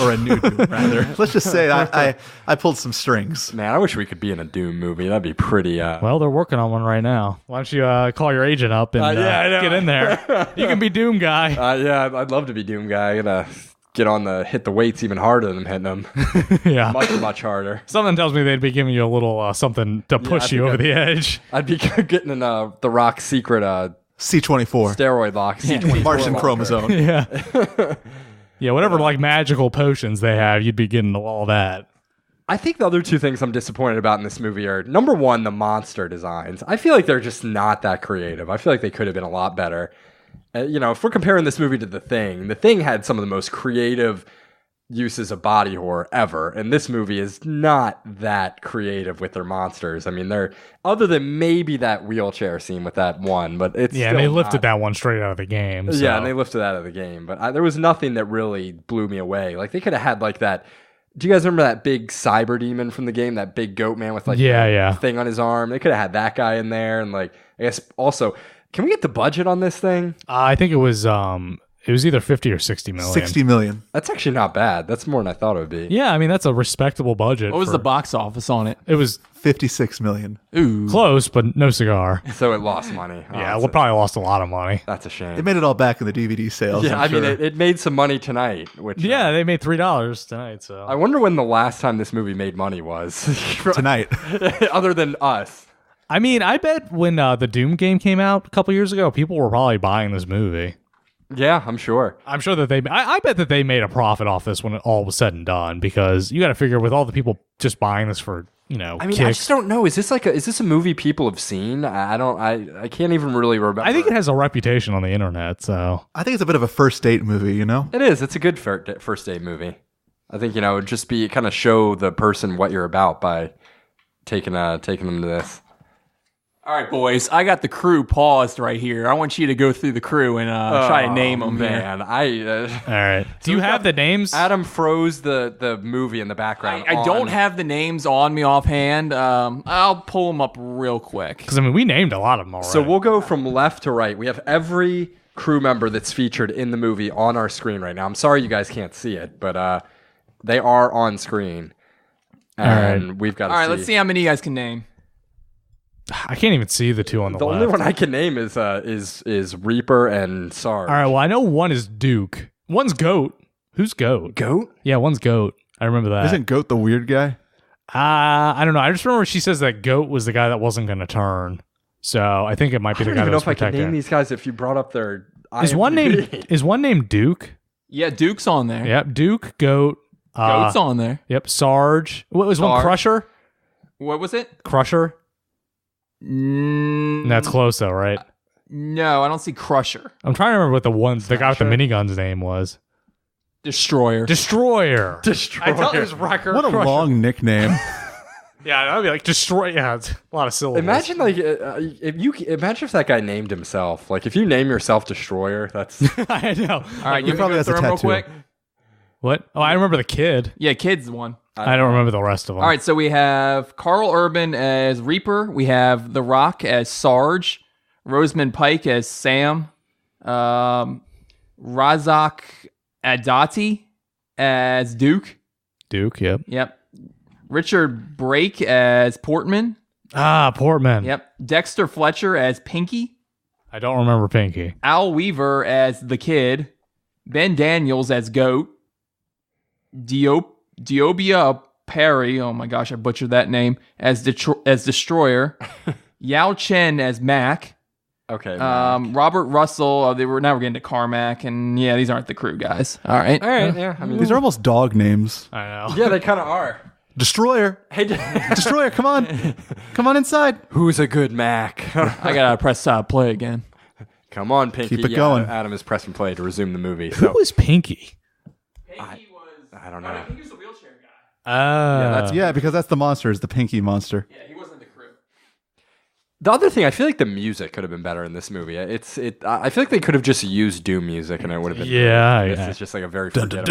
Or a new Doom, rather. Let's just say I pulled some strings. Man, I wish we could be in a Doom movie. That'd be pretty. Well, they're working on one right now. Why don't you call your agent up and get in there? You can be Doom guy. Yeah, I'd love to be Doom guy. I'm gonna hit the weights even harder than I'm hitting them. Yeah, much harder. Something tells me they'd be giving you a little something to push you over the edge. I'd be getting in the Rock's secret C24 steroid lock. C24 Martian locker. chromosome. Yeah. Yeah, whatever like magical potions they have, you'd be getting all that. I think the other 2 things I'm disappointed about in this movie are, number 1, the monster designs. I feel like they're just not that creative. I feel like they could have been a lot better. If we're comparing this movie to The Thing had some of the most creative uses of body horror ever, and this movie is not that creative with their monsters. I mean, they're other than maybe that wheelchair scene with that one, but it's and they lifted that one straight out of the game. So. Yeah, and they lifted that out of the game, but there was nothing that really blew me away. Like they could have had like that. Do you guys remember that big cyber demon from the game? That big goat man with like the thing on his arm. They could have had that guy in there, and like I guess also, can we get the budget on this thing? I think it was either 50 or 60 million. 60 million. That's actually not bad. That's more than I thought it would be. Yeah, I mean that's a respectable budget. What was the box office on it? It was 56 million. Ooh, close, but no cigar. So it lost money. Yeah, we probably lost a lot of money. That's a shame. It made it all back in the DVD sales. Yeah, I'm I mean, sure. it made some money tonight. Which They made $3 tonight. So I wonder when the last time this movie made money was. Tonight. Other than us. I mean, I bet when the Doom game came out a couple years ago, people were probably buying this movie. Yeah, I'm sure. I'm sure that I bet that they made a profit off this when it all was said and done, because you got to figure with all the people just buying this for, I mean, kicks. I just don't know. Is this a movie people have seen? I can't even really remember. I think it has a reputation on the internet, so. I think it's a bit of a first date movie, you know? It is. It's a good first date movie. I think, it'd just be kind of show the person what you're about by taking them to this. All right, boys. I got the crew paused right here. I want you to go through the crew and try to name them. Man, All right. Do you have the names? Adam froze the movie in the background. I don't have the names on me offhand. I'll pull them up real quick. Because I mean, we named a lot of them already. So we'll go from left to right. We have every crew member that's featured in the movie on our screen right now. I'm sorry you guys can't see it, but they are on screen. And we've got to see. All right, let's see how many you guys can name. I can't even see the two on the left. The only one I can name is Reaper and Sarge. All right, well, I know one is Duke. One's Goat. Who's Goat? Goat? Yeah, one's Goat. I remember that. Isn't Goat the weird guy? I don't know. I just remember she says that Goat was the guy that wasn't going to turn. So I think it might be the guy that was protecting. I don't even know if I can name these guys if you brought up their Is one named Duke? Yeah, Duke's on there. Yep, Duke, Goat. Goat's on there. Yep, Sarge. What was one? Crusher? What was it? Crusher? That's close though, right? No, I don't see Crusher. I'm trying to remember what the guy with the minigun's name was. Destroyer. Destroyer. I thought it was Wrecker. What a Crusher. long nickname. Yeah, that'd be like Destroyer. Yeah, it's a lot of syllables. Imagine if that guy named himself. Like if you name yourself Destroyer, that's I know. All right, you probably go has a through 'em real tattoo. quick. What? Oh, I remember the kid. Yeah, Kid's one. I don't remember the rest of them. All right, so we have Carl Urban as Reaper. We have The Rock as Sarge. Rosamund Pike as Sam. Razak Adati as Duke. Duke, yep. Yep. Richard Brake as Portman. Portman. Yep. Dexter Fletcher as Pinky. I don't remember Pinky. Al Weaver as the Kid. Ben Daniels as Goat. Diobia Perry, oh my gosh, I butchered that name, as Destroyer. Yao Chen as Mac. okay. Robert Russell, now we're getting to Carmack, and yeah, these aren't the crew guys. All right. All right. Yeah. I mean, These are almost dog names. I know. yeah, they kind of are. Destroyer. Hey, Destroyer, come on. Come on inside. who's a good Mac? I gotta press play again. Come on, Pinky. Keep it Yeah, going. Adam is pressing play to resume the movie. Who So was Pinky? Pinky was. I don't know. Pinky was the wheelchair guy. Yeah, because that's the monster, is the Pinky monster. Yeah, he wasn't the crew. The other thing, I feel like the music could have been better in this movie. I feel like they could have just used Doom music and it would have been. Yeah, This yeah. is just like a very forgettable.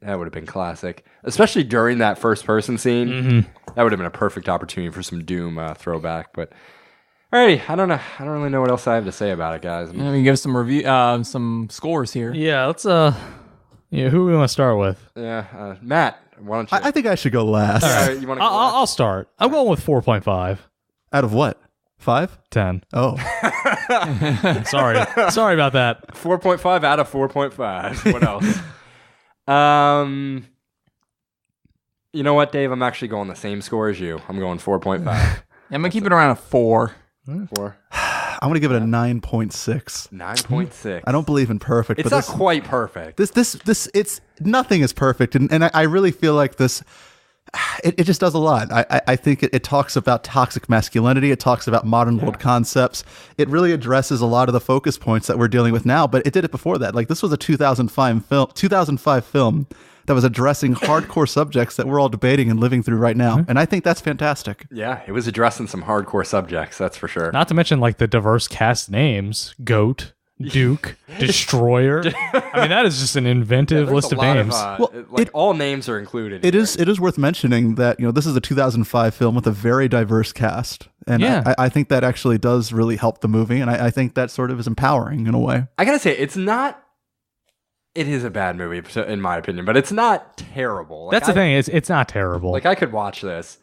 That would have been classic, especially during that first person scene. Mm-hmm. That would have been a perfect opportunity for some Doom throwback. But alrighty, I don't know. I don't really know what else I have to say about it, guys. Let me give some review, some scores here. Yeah, let's who do we want to start with? Yeah, Matt, why don't you? I think I should go last. All right, you want to go last? I'll start. I'm going with 4.5. Out of what? 5? 10. Oh. Sorry about that. 4.5 out of 4.5. What else? You know what, Dave? I'm actually going the same score as you. I'm going 4.5. I'm gonna keep it around a 4. 4. I'm going to give it a 9.6. 9.6. I don't believe in perfect, It's but not this, quite perfect. it's nothing is perfect. And I really feel like this, it just does a lot. I think it talks about toxic masculinity. It talks about modern world concepts. It really addresses a lot of the focus points that we're dealing with now, but it did it before that. Like this was a 2005 film that was addressing hardcore subjects that we're all debating and living through right now. And I think that's fantastic. Yeah, it was addressing some hardcore subjects, that's for sure. Not to mention like the diverse cast names: Goat, Duke, Destroyer. I mean, that is just an inventive There's list a of lot names. all names are included. It is worth mentioning that, this is a 2005 film with a very diverse cast. And Yeah. I think that actually does really help the movie. And I think that sort of is empowering in a way. I gotta say, it is a bad movie, in my opinion, but it's not terrible. That's the thing. It's not terrible. Like, I could watch this.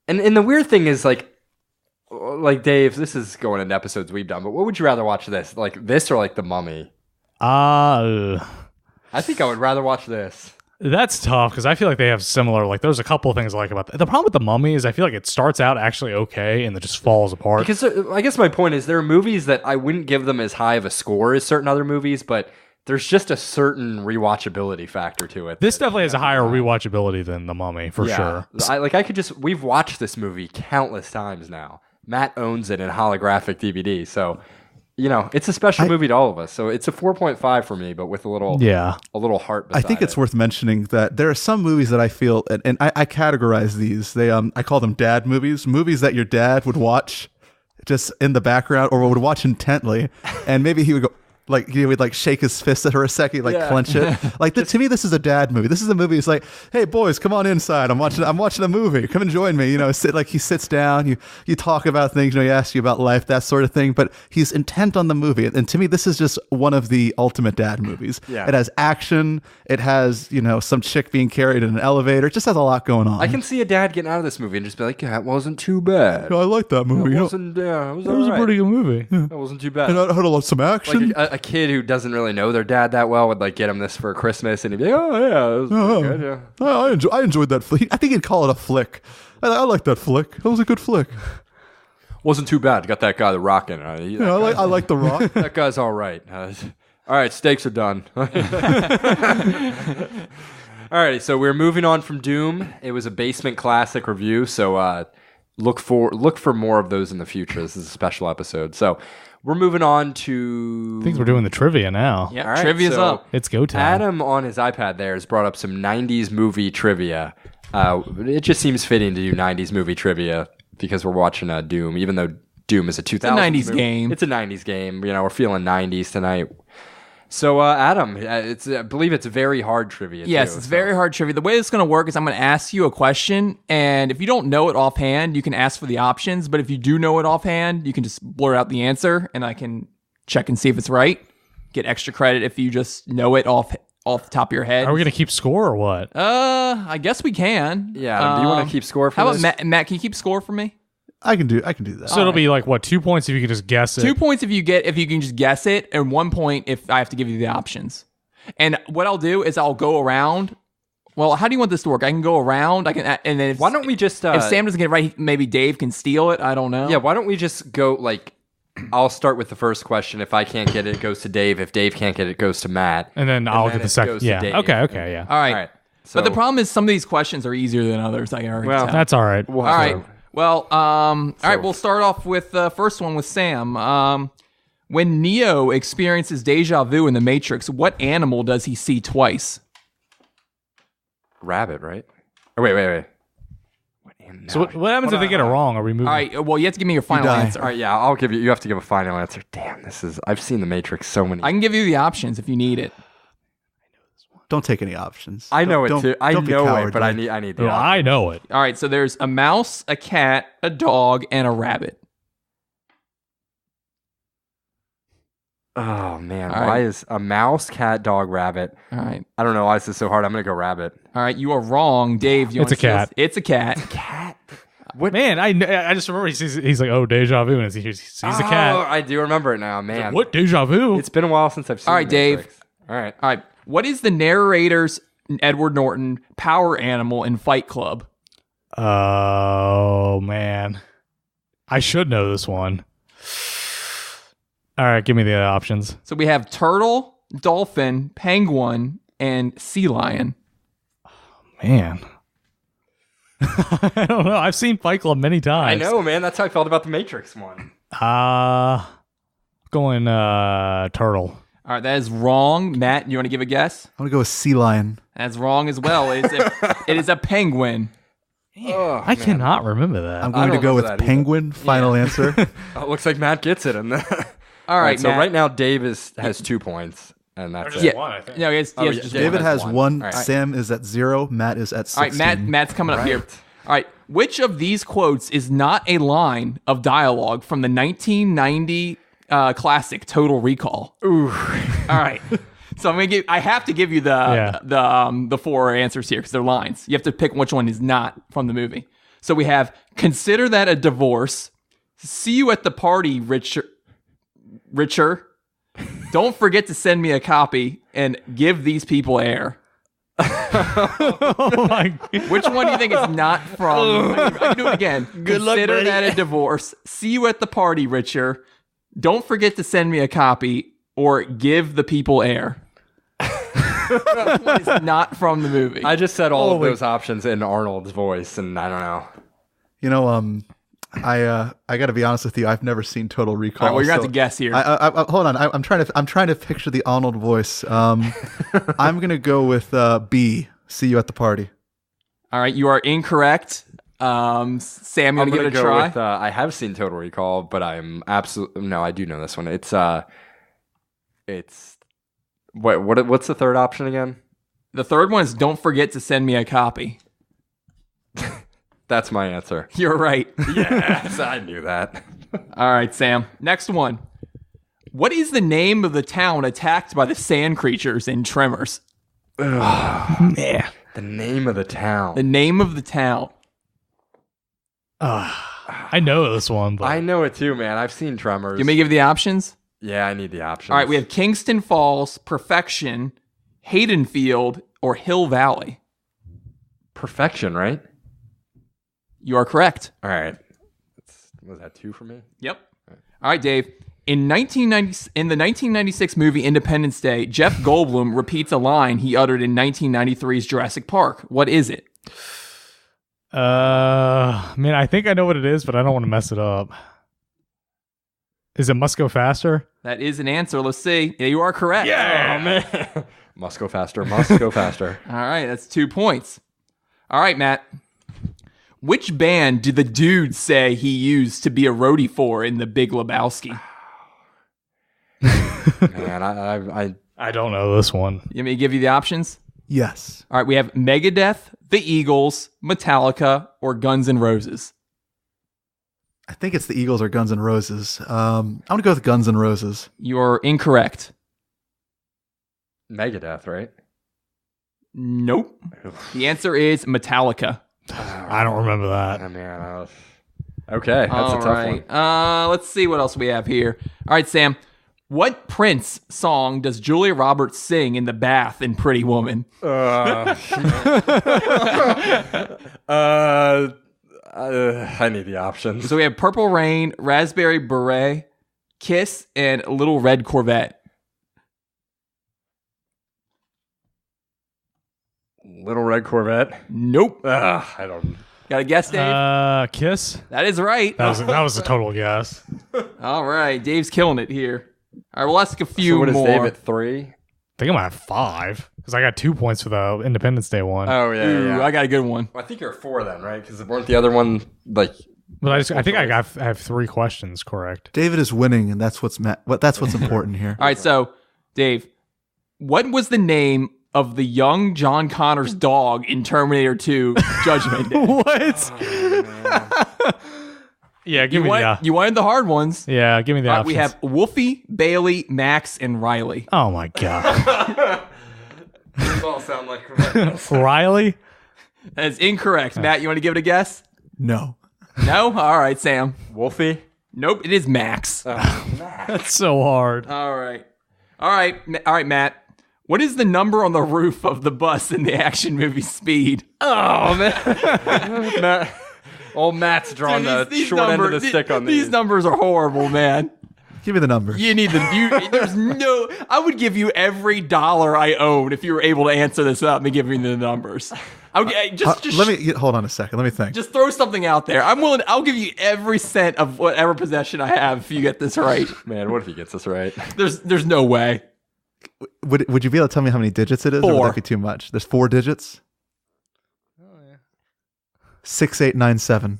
And the weird thing is, like Dave, this is going into episodes we've done, but what would you rather watch this? Like this or like The Mummy? I think I would rather watch this. That's tough because I feel like they have similar. Like, there's a couple of things I like about that. The problem with The Mummy is I feel like it starts out actually okay and it just falls apart. Because I guess my point is there are movies that I wouldn't give them as high of a score as certain other movies, but there's just a certain rewatchability factor to it. This definitely has a higher rewatchability than The Mummy, for sure. We've watched this movie countless times now. Matt owns it in holographic DVD, so it's a special movie to all of us. So it's a 4.5 for me, but with a little heart I beside think it's it. worth mentioning that there are some movies that I feel, and I categorize these. I call them dad movies that your dad would watch just in the background or would watch intently, and maybe he would go, like, he would like shake his fist at her a second, clench it. Like to me, this is a dad movie. This is a movie. It's like, hey boys, come on inside. I'm watching a movie. Come and join me. He sits down. You talk about things. He asks you about life, that sort of thing. But he's intent on the movie. And to me, this is just one of the ultimate dad movies. Yeah. It has action. It has some chick being carried in an elevator. It just has a lot going on. I can see a dad getting out of this movie and just be like, "That wasn't too bad. I like that movie. It wasn't. It was a pretty good movie. Yeah. That wasn't too bad." And I had a lot some action. Like a kid who doesn't really know their dad that well would like get him this for Christmas, and he'd be like, "Oh yeah, it was pretty good." Yeah. I enjoyed that flick. I think he'd call it a flick. I like that flick. That was a good flick. Wasn't too bad. Got that guy the Rock in. I like the Rock. That guy's all right. All right, steaks are done. Alrighty, so we're moving on from Doom. It was a basement classic review, so look for more of those in the future. This is a special episode. So we're moving on to... I think we're doing the trivia now. Yeah, right, trivia's up. It's go time. Adam on his iPad there has brought up some 90s movie trivia. It just seems fitting to do 90s movie trivia because we're watching Doom, even though Doom is a 2000s 90s movie. game. It's a 90s game. We're feeling 90s tonight. So, Adam, I believe it's very hard trivia. Yes, it's very hard trivia. The way it's going to work is I'm going to ask you a question, and if you don't know it offhand, you can ask for the options. But if you do know it offhand, you can just blur out the answer, and I can check and see if it's right. Get extra credit if you just know it off the top of your head. Are we going to keep score or what? I guess we can. Yeah, Adam, do you want to keep score for how this? about Matt? Can you keep score for me? I can do that. So it'll be like, what, 2 points if you can just guess it? 2 points if you can just guess it, and 1 point if I have to give you the options. And what I'll do is I'll go around. Well, how do you want this to work? I can go around. And then why don't we just... if Sam doesn't get it right, maybe Dave can steal it. I don't know. Yeah, why don't we just go, I'll start with the first question. If I can't get it, it goes to Dave. If Dave can't get it, it goes to Matt. And then I'll get the it second. goes to Yeah. Dave. Okay, yeah. All right. So, But the problem is some of these questions are easier than others. I can already tell. That's all right. All right. Well, all right, we'll start off with the first one with Sam. When Neo experiences deja vu in The Matrix, what animal does he see twice? Rabbit, right? Oh, wait. So what happens if they get it wrong? Are we moving? All right, well, you have to give me your final answer. All right, yeah, I'll give you... You have to give a final answer. Damn, I've seen The Matrix so many... I can give you the options if you need it. Don't take any options. I know it too. I don't be know it, cowardly. but I need the No, option. I know it. All right, so there's a mouse, a cat, a dog, and a rabbit. Oh, man. All Why right. is a mouse, cat, dog, rabbit? All right. I don't know why this is so hard. I'm going to go rabbit. All right, you are wrong. Dave, you It's a cat. It's a cat. Cat? Man, I just remember he's like, oh, deja vu, and he sees a cat. Oh, I do remember it now, man. What deja vu? It's been a while since I've seen All right, The Dave. Matrix. All right. All right, what is the narrator's, Edward Norton, power animal in Fight Club? Oh man, I should know this one. All right, give me the options. So we have turtle, dolphin, penguin, and sea lion. Man, I don't know. I've seen Fight Club many I times. know, man. That's how I felt about the Matrix one. Going turtle. All right, that is wrong. Matt, you want to give a guess? I'm gonna go with sea lion. That's wrong as well. It is a penguin. I cannot remember that. I'm going to don't go with remember that penguin. Final answer. Oh, it looks like Matt gets it. All right, so Matt. right now Dave has 2 points, and that's just it. one, I think. No, it's Oh, yeah, just David David one. has one. All right. Sam is at 0. Matt is at 16. All right, Matt's coming up here. All right, which of these quotes is not a line of dialogue from the 1990 classic Total Recall? Ooh. All right. So I have to give you the 4 answers here because they're lines. You have to pick which one is not from the movie. So we have, consider that a divorce. See you at the party, Richer. Don't forget to send me a copy and give these people air. Oh my God. Which one do you think is not from? I can do it again. Good luck, Consider buddy. that a divorce. See you at the party, Richer. Don't forget to send me a copy or give the people air. Which one is not from the movie? I just said all of those options in Arnold's voice, and I don't know. You know, I got to be honest with you. I've never seen Total Recall. All right, well, you're going to have to guess here. Hold on. I'm trying to picture the Arnold voice. I'm gonna go with B. See you at the party. All right, you are incorrect. Sam, you want to give it a try? With, I have seen Total Recall, but I'm absolutely no. I do know this one. It's what's the third option again? The third one is "Don't forget to send me a copy." That's my answer. You're right. Yes, I knew that. All right, Sam. Next one. What is the name of the town attacked by the sand creatures in Tremors? Man, the name of the town. The name of the town. I know this one, but I know it too, man. I've seen Tremors. You may give the options. Yeah, I need the options. All right, we have Kingston Falls, Perfection, Haydenfield, or Hill Valley. Perfection, right? You are correct. All right. Was that 2 for me? Yep. All right, Dave. In the 1996 movie Independence Day, Jeff Goldblum repeats a line he uttered in 1993's Jurassic Park. What is it? Man, I think I know what it is, but I don't want to mess it up. Is it Must Go Faster? That is an answer. Let's see. Yeah, you are correct. Yeah, man. Must go faster. Must go faster. All right, that's 2 points. All right, Matt. Which band did the dude say he used to be a roadie for in The Big Lebowski? Man, I don't know this one. You may give you the options? Yes. All right, we have Megadeth, The Eagles, Metallica, or Guns N' Roses. I think it's the Eagles or Guns N' Roses. I'm gonna go with Guns N' Roses. You're incorrect. Megadeth, right? Nope. The answer is Metallica. I don't remember that. Oh, man, okay, that's a tough one. Let's see what else we have here. All right, Sam. What Prince song does Julia Roberts sing in the bath in Pretty Woman? I need the options. So we have Purple Rain, Raspberry Beret, Kiss, and Little Red Corvette. Little Red Corvette? Nope. I don't. Got a guess, Dave? Kiss? That is right. That was a total guess. All right. Dave's killing it here. All right, we'll ask a few So what is more. Dave at 3? I think I'm at 5 because I got 2 points for the Independence Day one. Oh, yeah, Ooh, yeah. I got a good one. Well, I think you're at 4 then, right? Because weren't the other one like? But I think I have 3 questions correct. David is winning, and that's what's important here. All right, so Dave, what was the name of the young John Connor's dog in Terminator 2 Judgment Day? What? Yeah, give me You wanted the hard ones. Yeah, give me the options. We have Wolfie, Bailey, Max, and Riley. Oh my god. These all sound like Riley? That is incorrect. Matt, you want to give it a guess? No. No? All right, Sam. Wolfie. Nope, it is Max. That's so hard. All right, Matt. What is the number on the roof of the bus in the action movie Speed? Oh man. Old Matt's drawing the short end of the stick on these. These numbers are horrible, man. Give me the number. You need there's no. I would give you every dollar I own if you were able to answer this up and give me the numbers. Let me hold on a second. Let me think. Just throw something out there. I'm willing. I'll give you every cent of whatever possession I have if you get this right. Man, what if he gets this right? There's no way. Would you be able to tell me how many digits it is? 4. Or would that be too much? There's 4 digits. 6897.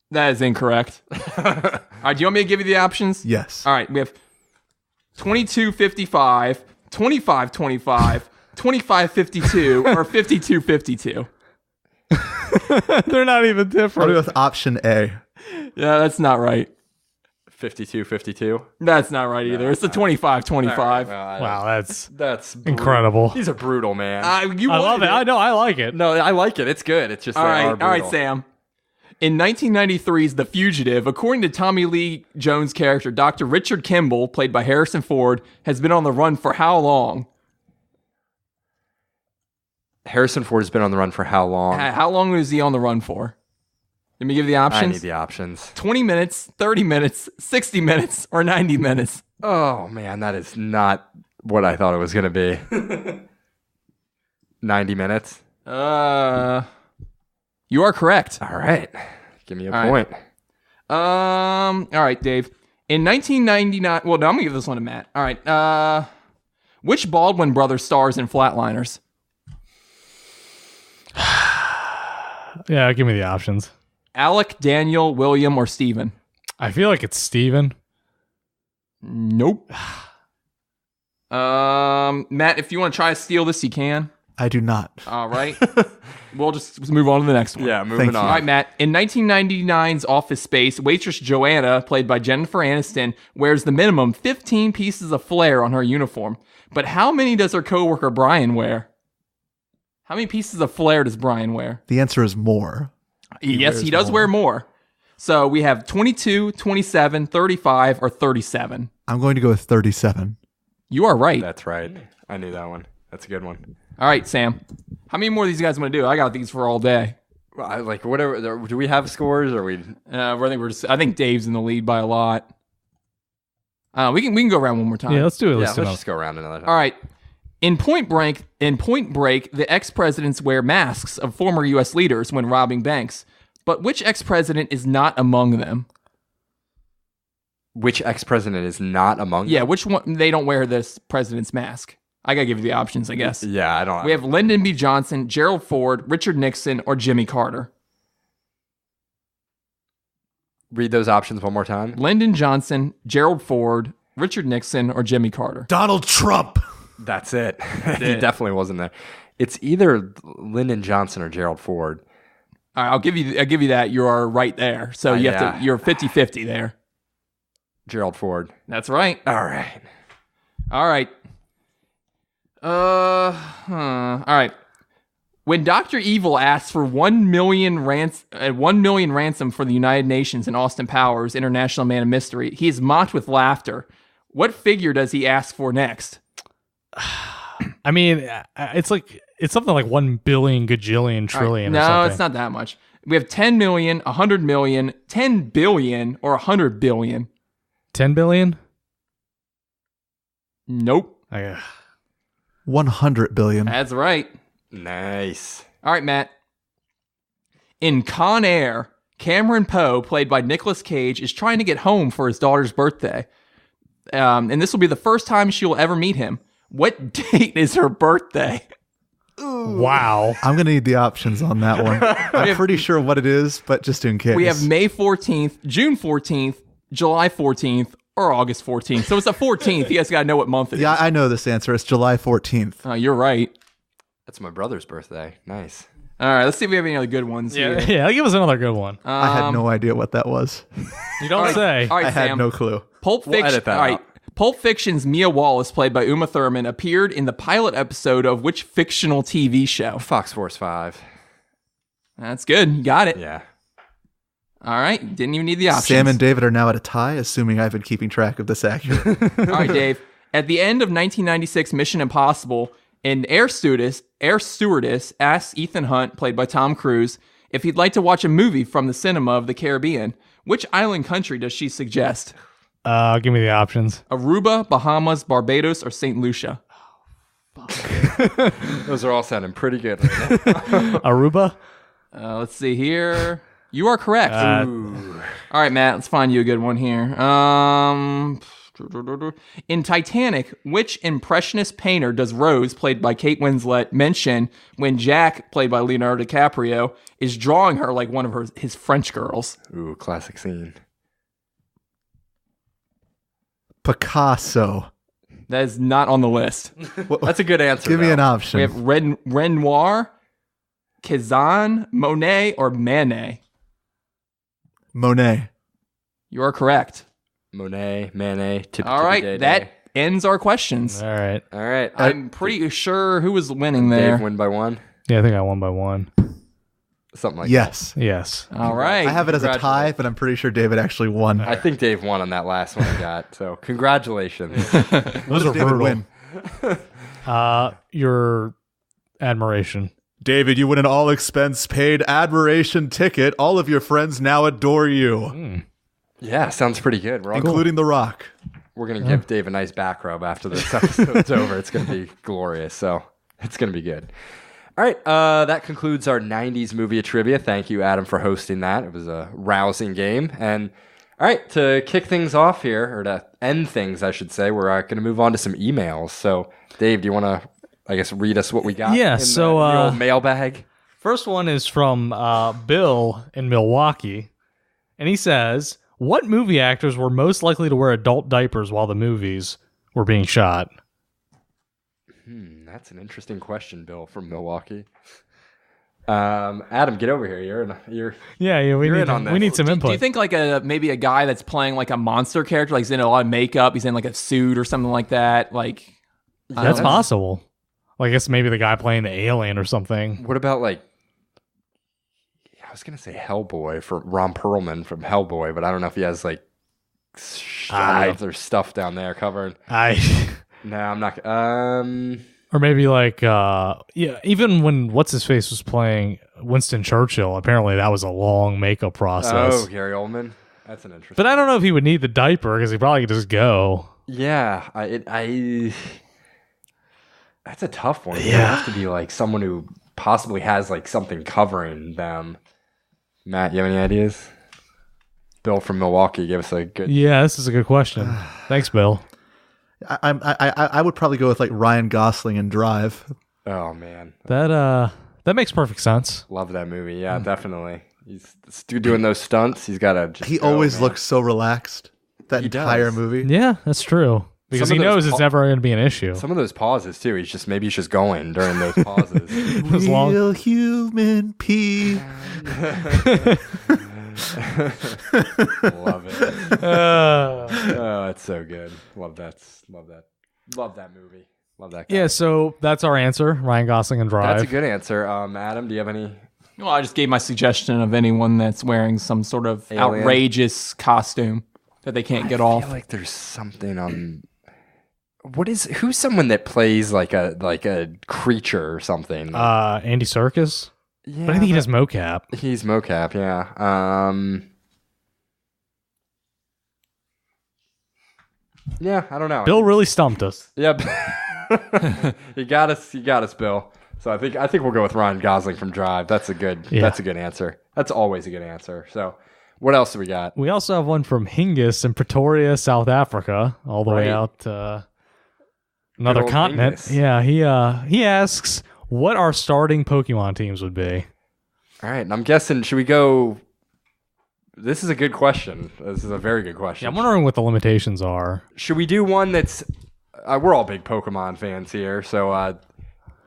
That is incorrect. All right, do you want me to give you the options? Yes. All right, we have 2255, 2525, 2552, or 5252. They're not even different. I'll go with option A. Yeah, that's not right. 52. That's not right either. It's the 2525. Wow, that's brutal. incredible. These are brutal, man. I love it. I know. I like it. No, I like it. It's good. It's just all right. brutal. All right, Sam. In 1993's The Fugitive, according to Tommy Lee Jones' character, Dr. Richard Kimball, played by Harrison Ford, has been on the run for how long? Harrison Ford has been on the run for how long? How long is he on the run for? Let me give you the options. I need the options. 20 minutes, 30 minutes, 60 minutes, or 90 minutes. Oh, man, that is not what I thought it was going to be. 90 minutes? You are correct. All right. Give me a point. All right, Dave. In 1999, well, no, I'm gonna give this one to Matt. All right. Which Baldwin brother stars in Flatliners? Yeah, give me the options. Alec, Daniel, William, or Steven? I feel like it's Steven. Nope. Matt, if you want to try to steal this, you can. I do not. All right. We'll just move on to the next one. Yeah, moving on. All right, Matt. In 1999's Office Space, waitress Joanna, played by Jennifer Aniston, wears the minimum 15 pieces of flair on her uniform. But how many does her coworker Brian wear? How many pieces of flair does Brian wear? The answer is more. Yes, he does wear more. So we have 22, 27, 35, or 37. I'm going to go with 37. You are right. That's right. I knew that one. That's a good one. All right, Sam. How many more of these guys want to do? I got these for all day. Well, like whatever. Do we have scores or we? I think Dave's in the lead by a lot. We can go around one more time. Yeah, let's do it. Yeah, let's just go around another time. All right. In Point Break, the ex-presidents wear masks of former U.S. leaders when robbing banks. But which ex-president is not among them? Which ex-president is not among Yeah, them? which one? They don't wear this president's mask. I gotta give you the options, I guess. Yeah, I don't. We have Lyndon B. Johnson, Gerald Ford, Richard Nixon, or Jimmy Carter. Read those options one more time. Lyndon Johnson, Gerald Ford, Richard Nixon, or Jimmy Carter. Donald Trump. That's it. He definitely wasn't there. It's either Lyndon Johnson or Gerald Ford. All right, I'll give you that. You are right there. So you have to. You're 50-50 there. Gerald Ford. That's right. All right. All right. All right. When Dr. Evil asks for 1 million ransom for the United Nations and Austin Powers, International Man of Mystery, he is mocked with laughter. What figure does he ask for next? I mean, it's something like 1 billion gajillion trillion. Right. Or something. No, it's not that much. We have 10 million, 100 million, 10 billion, or 100 billion. 10 billion? Nope. 100 billion. That's right. Nice. All right, Matt. In Con Air, Cameron Poe, played by Nicolas Cage, is trying to get home for his daughter's birthday. And this will be the first time she will ever meet him. What date is her birthday? Wow. I'm going to need the options on that one. I'm pretty sure what it is, but just in case. We have May 14th, June 14th, July 14th, or August 14th. So it's the 14th. You guys got to know what month it is. Yeah, I know this answer. It's July 14th. You're right. That's my brother's birthday. Nice. All right, let's see if we have any other good ones here. Yeah, give us another good one. I had no idea what that was. You don't say. All right, I had Sam. no clue. Pulp Fiction. edit that all right. out. Pulp Fiction's Mia Wallace, played by Uma Thurman, appeared in the pilot episode of which fictional TV show? Fox Force 5. That's good. You got it. Yeah. All right. Didn't even need the options. Sam and David are now at a tie, assuming I've been keeping track of this accurately. All right, Dave. At the end of 1996 Mission Impossible, an air stewardess asks Ethan Hunt, played by Tom Cruise, if he'd like to watch a movie from the cinema of the Caribbean. Which island country does she suggest? Give me the options. Aruba, Bahamas, Barbados, or St. Lucia? Those are all sounding pretty good right now. Aruba? Let's see here. You are correct. All right, Matt, let's find you a good one here. In Titanic, which impressionist painter does Rose, played by Kate Winslet, mention when Jack, played by Leonardo DiCaprio, is drawing her like one of his French girls? Ooh, classic scene. Picasso. That is not on the list. That's a good answer. Give me an though. option. We have Renoir, Kazan, Monet, or Manet. Monet. You are correct. Monet, Manet, tippy All right, day. that ends our questions. All right. All right. I'm pretty sure who was winning there. Dave win by 1. Yeah, I think I won by 1. Something like Yes. Yes. All right. I have it as a tie, Congratulations. but I'm pretty sure David actually won. that. I think Dave won on that last one I got. So congratulations. Those are David brutal. win? Your admiration. David, you win an all-expense-paid admiration ticket. All of your friends now adore you, Yeah, sounds pretty good. We're all including The Rock. We're going to give Dave a nice back rub after this episode's over. It's going to be glorious. So it's going to be good. All right, that concludes our 90s movie trivia. Thank you, Adam, for hosting that. It was a rousing game. And all right, to kick things off here, or to end things, I should say, we're going to move on to some emails. So, Dave, do you want to, I guess, read us what we got Yeah, in so, the old mailbag? First one is from Bill in Milwaukee. And he says, what movie actors were most likely to wear adult diapers while the movies were being shot? That's an interesting question, Bill, from Milwaukee. Adam, get over here. We need some input. Do you think like maybe a guy that's playing like a monster character, like he's in a lot of makeup, he's in like a suit or something like that? Like that's possible. Well, I guess maybe the guy playing the alien or something. What about like? I was gonna say Hellboy for Ron Perlman from Hellboy, but I don't know if he has like. I don't know if there's stuff down there covered. No, I'm not. Or maybe like, even when What's-His-Face was playing Winston Churchill, apparently that was a long makeup process. Oh, Gary Oldman? That's an interesting. But I don't know if he would need the diaper because he probably could just go. Yeah, that's a tough one. Yeah. It has to be like someone who possibly has like something covering them. Matt, you have any ideas? Bill from Milwaukee gave us a good... Yeah, this is a good question. Thanks, Bill. I would probably go with like Ryan Gosling in Drive. Oh man, that makes perfect sense. Love that movie. Yeah, definitely. He's doing those stunts. He's got to. He always looks so relaxed. That entire movie. Yeah, that's true. Because he knows it's never going to be an issue. Some of those pauses too. He's just going during those pauses. Real human pee. Love it. Oh, it's so good. Love that movie. Love that guy. Yeah, so that's our answer. Ryan Gosling and Drive. That's a good answer. Adam, do you have any? Well, I just gave my suggestion of anyone that's wearing some sort of outrageous costume that they can't get off. I feel like there's something on. Who's someone that plays like a creature or something? Andy Serkis. Yeah, but I think he does mocap. He's mocap, yeah. Yeah, I don't know. Bill really stumped us. Yep. You got us, Bill. So I think we'll go with Ryan Gosling from Drive. That's a good answer. That's always a good answer. So what else do we got? We also have one from Hingis in Pretoria, South Africa, all the way out another continent. Hingis. Yeah, he asks what our starting Pokemon teams would be. All right, and I'm guessing, should we go... This is a good question. This is a very good question. Yeah, I'm wondering what the limitations are. Should we do one that's... we're all big Pokemon fans here, so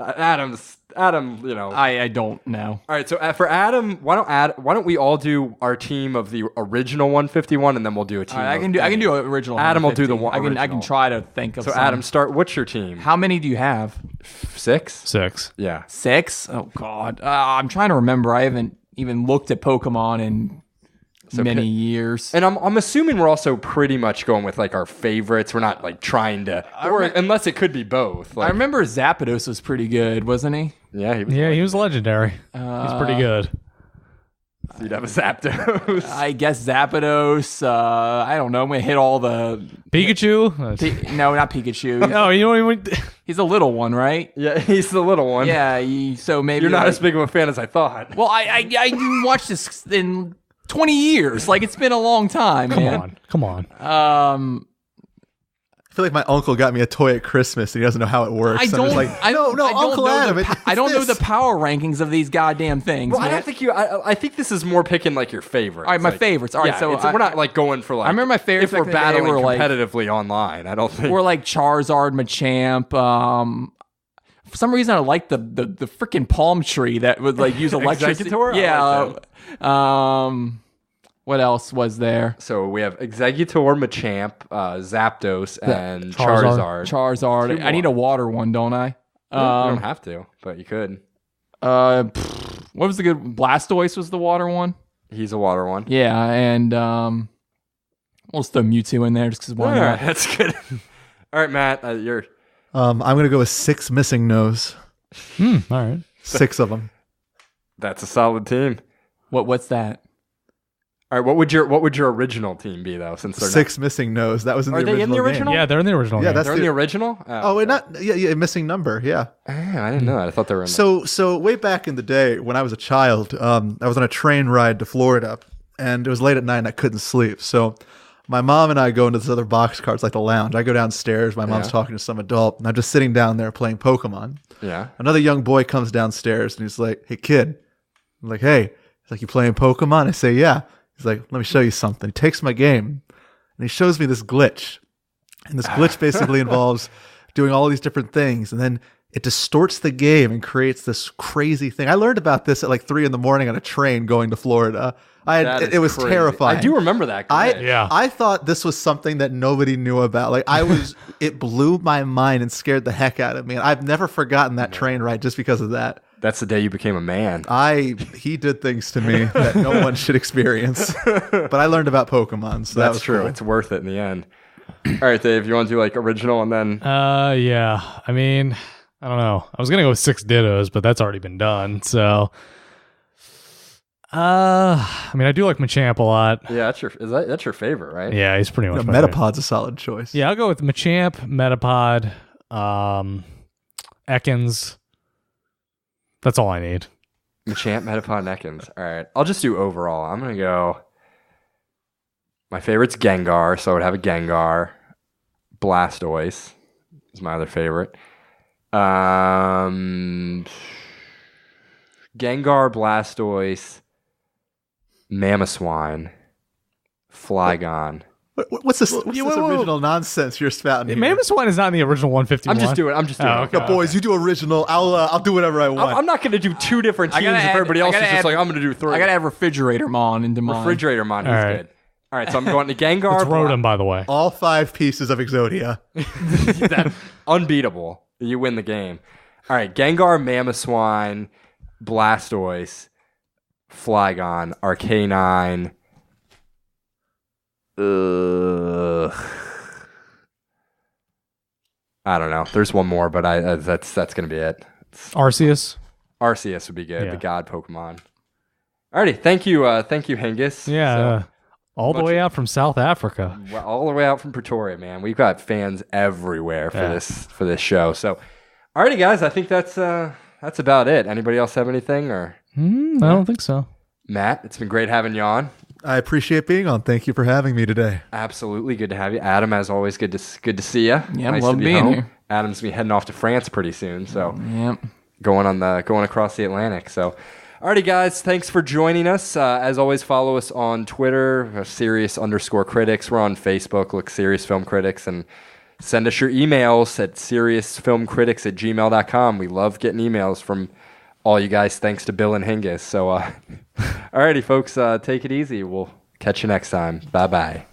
Adam, you know... I don't know. All right, so for Adam, why don't we all do our team of the original 151, and then we'll do a team. I can do original. Adam will do the one. I can try to think of. So some. Adam, start. What's your team? How many do you have? 6. 6. Yeah. 6. Oh God, I'm trying to remember. I haven't even looked at Pokemon in many years. And I'm assuming we're also pretty much going with like our favorites. We're not like trying to, unless it could be both. Like, I remember Zapdos was pretty good, wasn't he? Yeah, he was legendary. He's pretty good. So you'd have a Zapdos. I guess Zapdos. I don't know. I'm gonna hit all the Pikachu. No, not Pikachu. No, you don't even. He's a little one, right? Yeah, he's the little one. Yeah. So maybe you're not as big of a fan as I thought. Well, I watched this in 20 years. Like, it's been a long time, man. Come on. I feel like my uncle got me a toy at Christmas and he doesn't know how it works. I don't Uncle Adam. I don't know the power rankings of these goddamn things. Well, man. I don't think I think this is more picking like your favorites. All right, my favorites. All right, so we're not like going for like. I remember my favorites. If we're battling were competitively online, I don't think we're like Charizard, Machamp. For some reason, I like the freaking palm tree that would like use electricity. Yeah. What else was there? So we have Exeggutor, Machamp, Zapdos, and Charizard. I need a water one, don't I? You don't have to, but you could. What was the good? Blastoise was the water one. He's a water one. Yeah, and we'll just throw Mewtwo in there just because why not? That's good. All right, Matt, you're. I'm gonna go with 6 missing nose. All right, 6 of them. That's a solid team. What's that? All right, what would your original team be though? Since they're 6 missing no's. That was in Are the they original in the game. original? Yeah, they're in the original. Yeah, game. that's they're in the original. Oh, not yeah, missing number. Yeah. I didn't know that. I thought they were in. So way back in the day when I was a child, I was on a train ride to Florida, and it was late at night and I couldn't sleep. So my mom and I go into this other boxcar. It's like the lounge. I go downstairs. My mom's talking to some adult, and I'm just sitting down there playing Pokemon. Yeah. Another young boy comes downstairs and he's like, "Hey, kid." I'm like, "Hey." He's like, "You playing Pokemon?" I say, "Yeah." He's like, "Let me show you something." He takes my game and he shows me this glitch. And this glitch basically involves doing all these different things. And then it distorts the game and creates this crazy thing. I learned about this at like 3 a.m. on a train going to Florida. It was crazy. terrifying. I do remember that. I thought this was something that nobody knew about. Like it blew my mind and scared the heck out of me. And I've never forgotten that train ride just because of that. That's the day you became a man. He did things to me that no one should experience. But I learned about Pokemon, so That's that true. was cool. It's worth it in the end. All right, Dave, you want to do like original and then Yeah. I mean, I don't know. I was gonna go with 6 Dittos, but that's already been done. So, I mean, I do like Machamp a lot. yeah, that's your favorite, right? Yeah, he's pretty much my favorite. Metapod's a solid choice. Yeah, I'll go with Machamp, Metapod, Ekans. That's all I need. Machamp, Metapod, and Ekans. All right, I'll just do overall. I'm gonna go. My favorite's Gengar, so I would have a Gengar. Blastoise is my other favorite. Gengar, Blastoise, Mamoswine, Flygon. What's this original nonsense you're spouting here? Mamoswine is not in the original 151. I'm just doing it. okay. No, boys, you do original. I'll do whatever I want. I'm not going to do 2 different teams if everybody else is just like, I'm going to do 3. I gotta add Refrigerator Mon into mine. Refrigerator Mon, he's All right. good. All right, so I'm going to Gengar. It's Rotom, by the way. All 5 pieces of Exodia. That's unbeatable. You win the game. All right, Gengar, Mamoswine, Blastoise, Flygon, Arcanine. I don't know. There's one more, but that's going to be it. Arceus. Arceus would be good. Yeah. The god Pokemon. Alrighty, thank you, Hingis. Yeah, So, all the way out from South Africa. all the way out from Pretoria, man. We've got fans everywhere for this show. So, alrighty, guys, I think that's about it. Anybody else have anything? Or I don't think so. Matt, it's been great having you on. I appreciate being on. Thank you for having me today. Absolutely, good to have you, Adam. As always, good to see you. Yeah, nice love to be being home. here. Adam's gonna be heading off to France pretty soon, so Yep. going across the Atlantic. So, alrighty, guys, thanks for joining us. As always, follow us on Twitter, Serious_Critics. We're on Facebook. Look, Serious Film Critics, and send us your emails at seriousfilmcritics@gmail.com. We love getting emails from all you guys, thanks to Bill and Hingis. So, alrighty, folks, take it easy. We'll catch you next time. Bye-bye.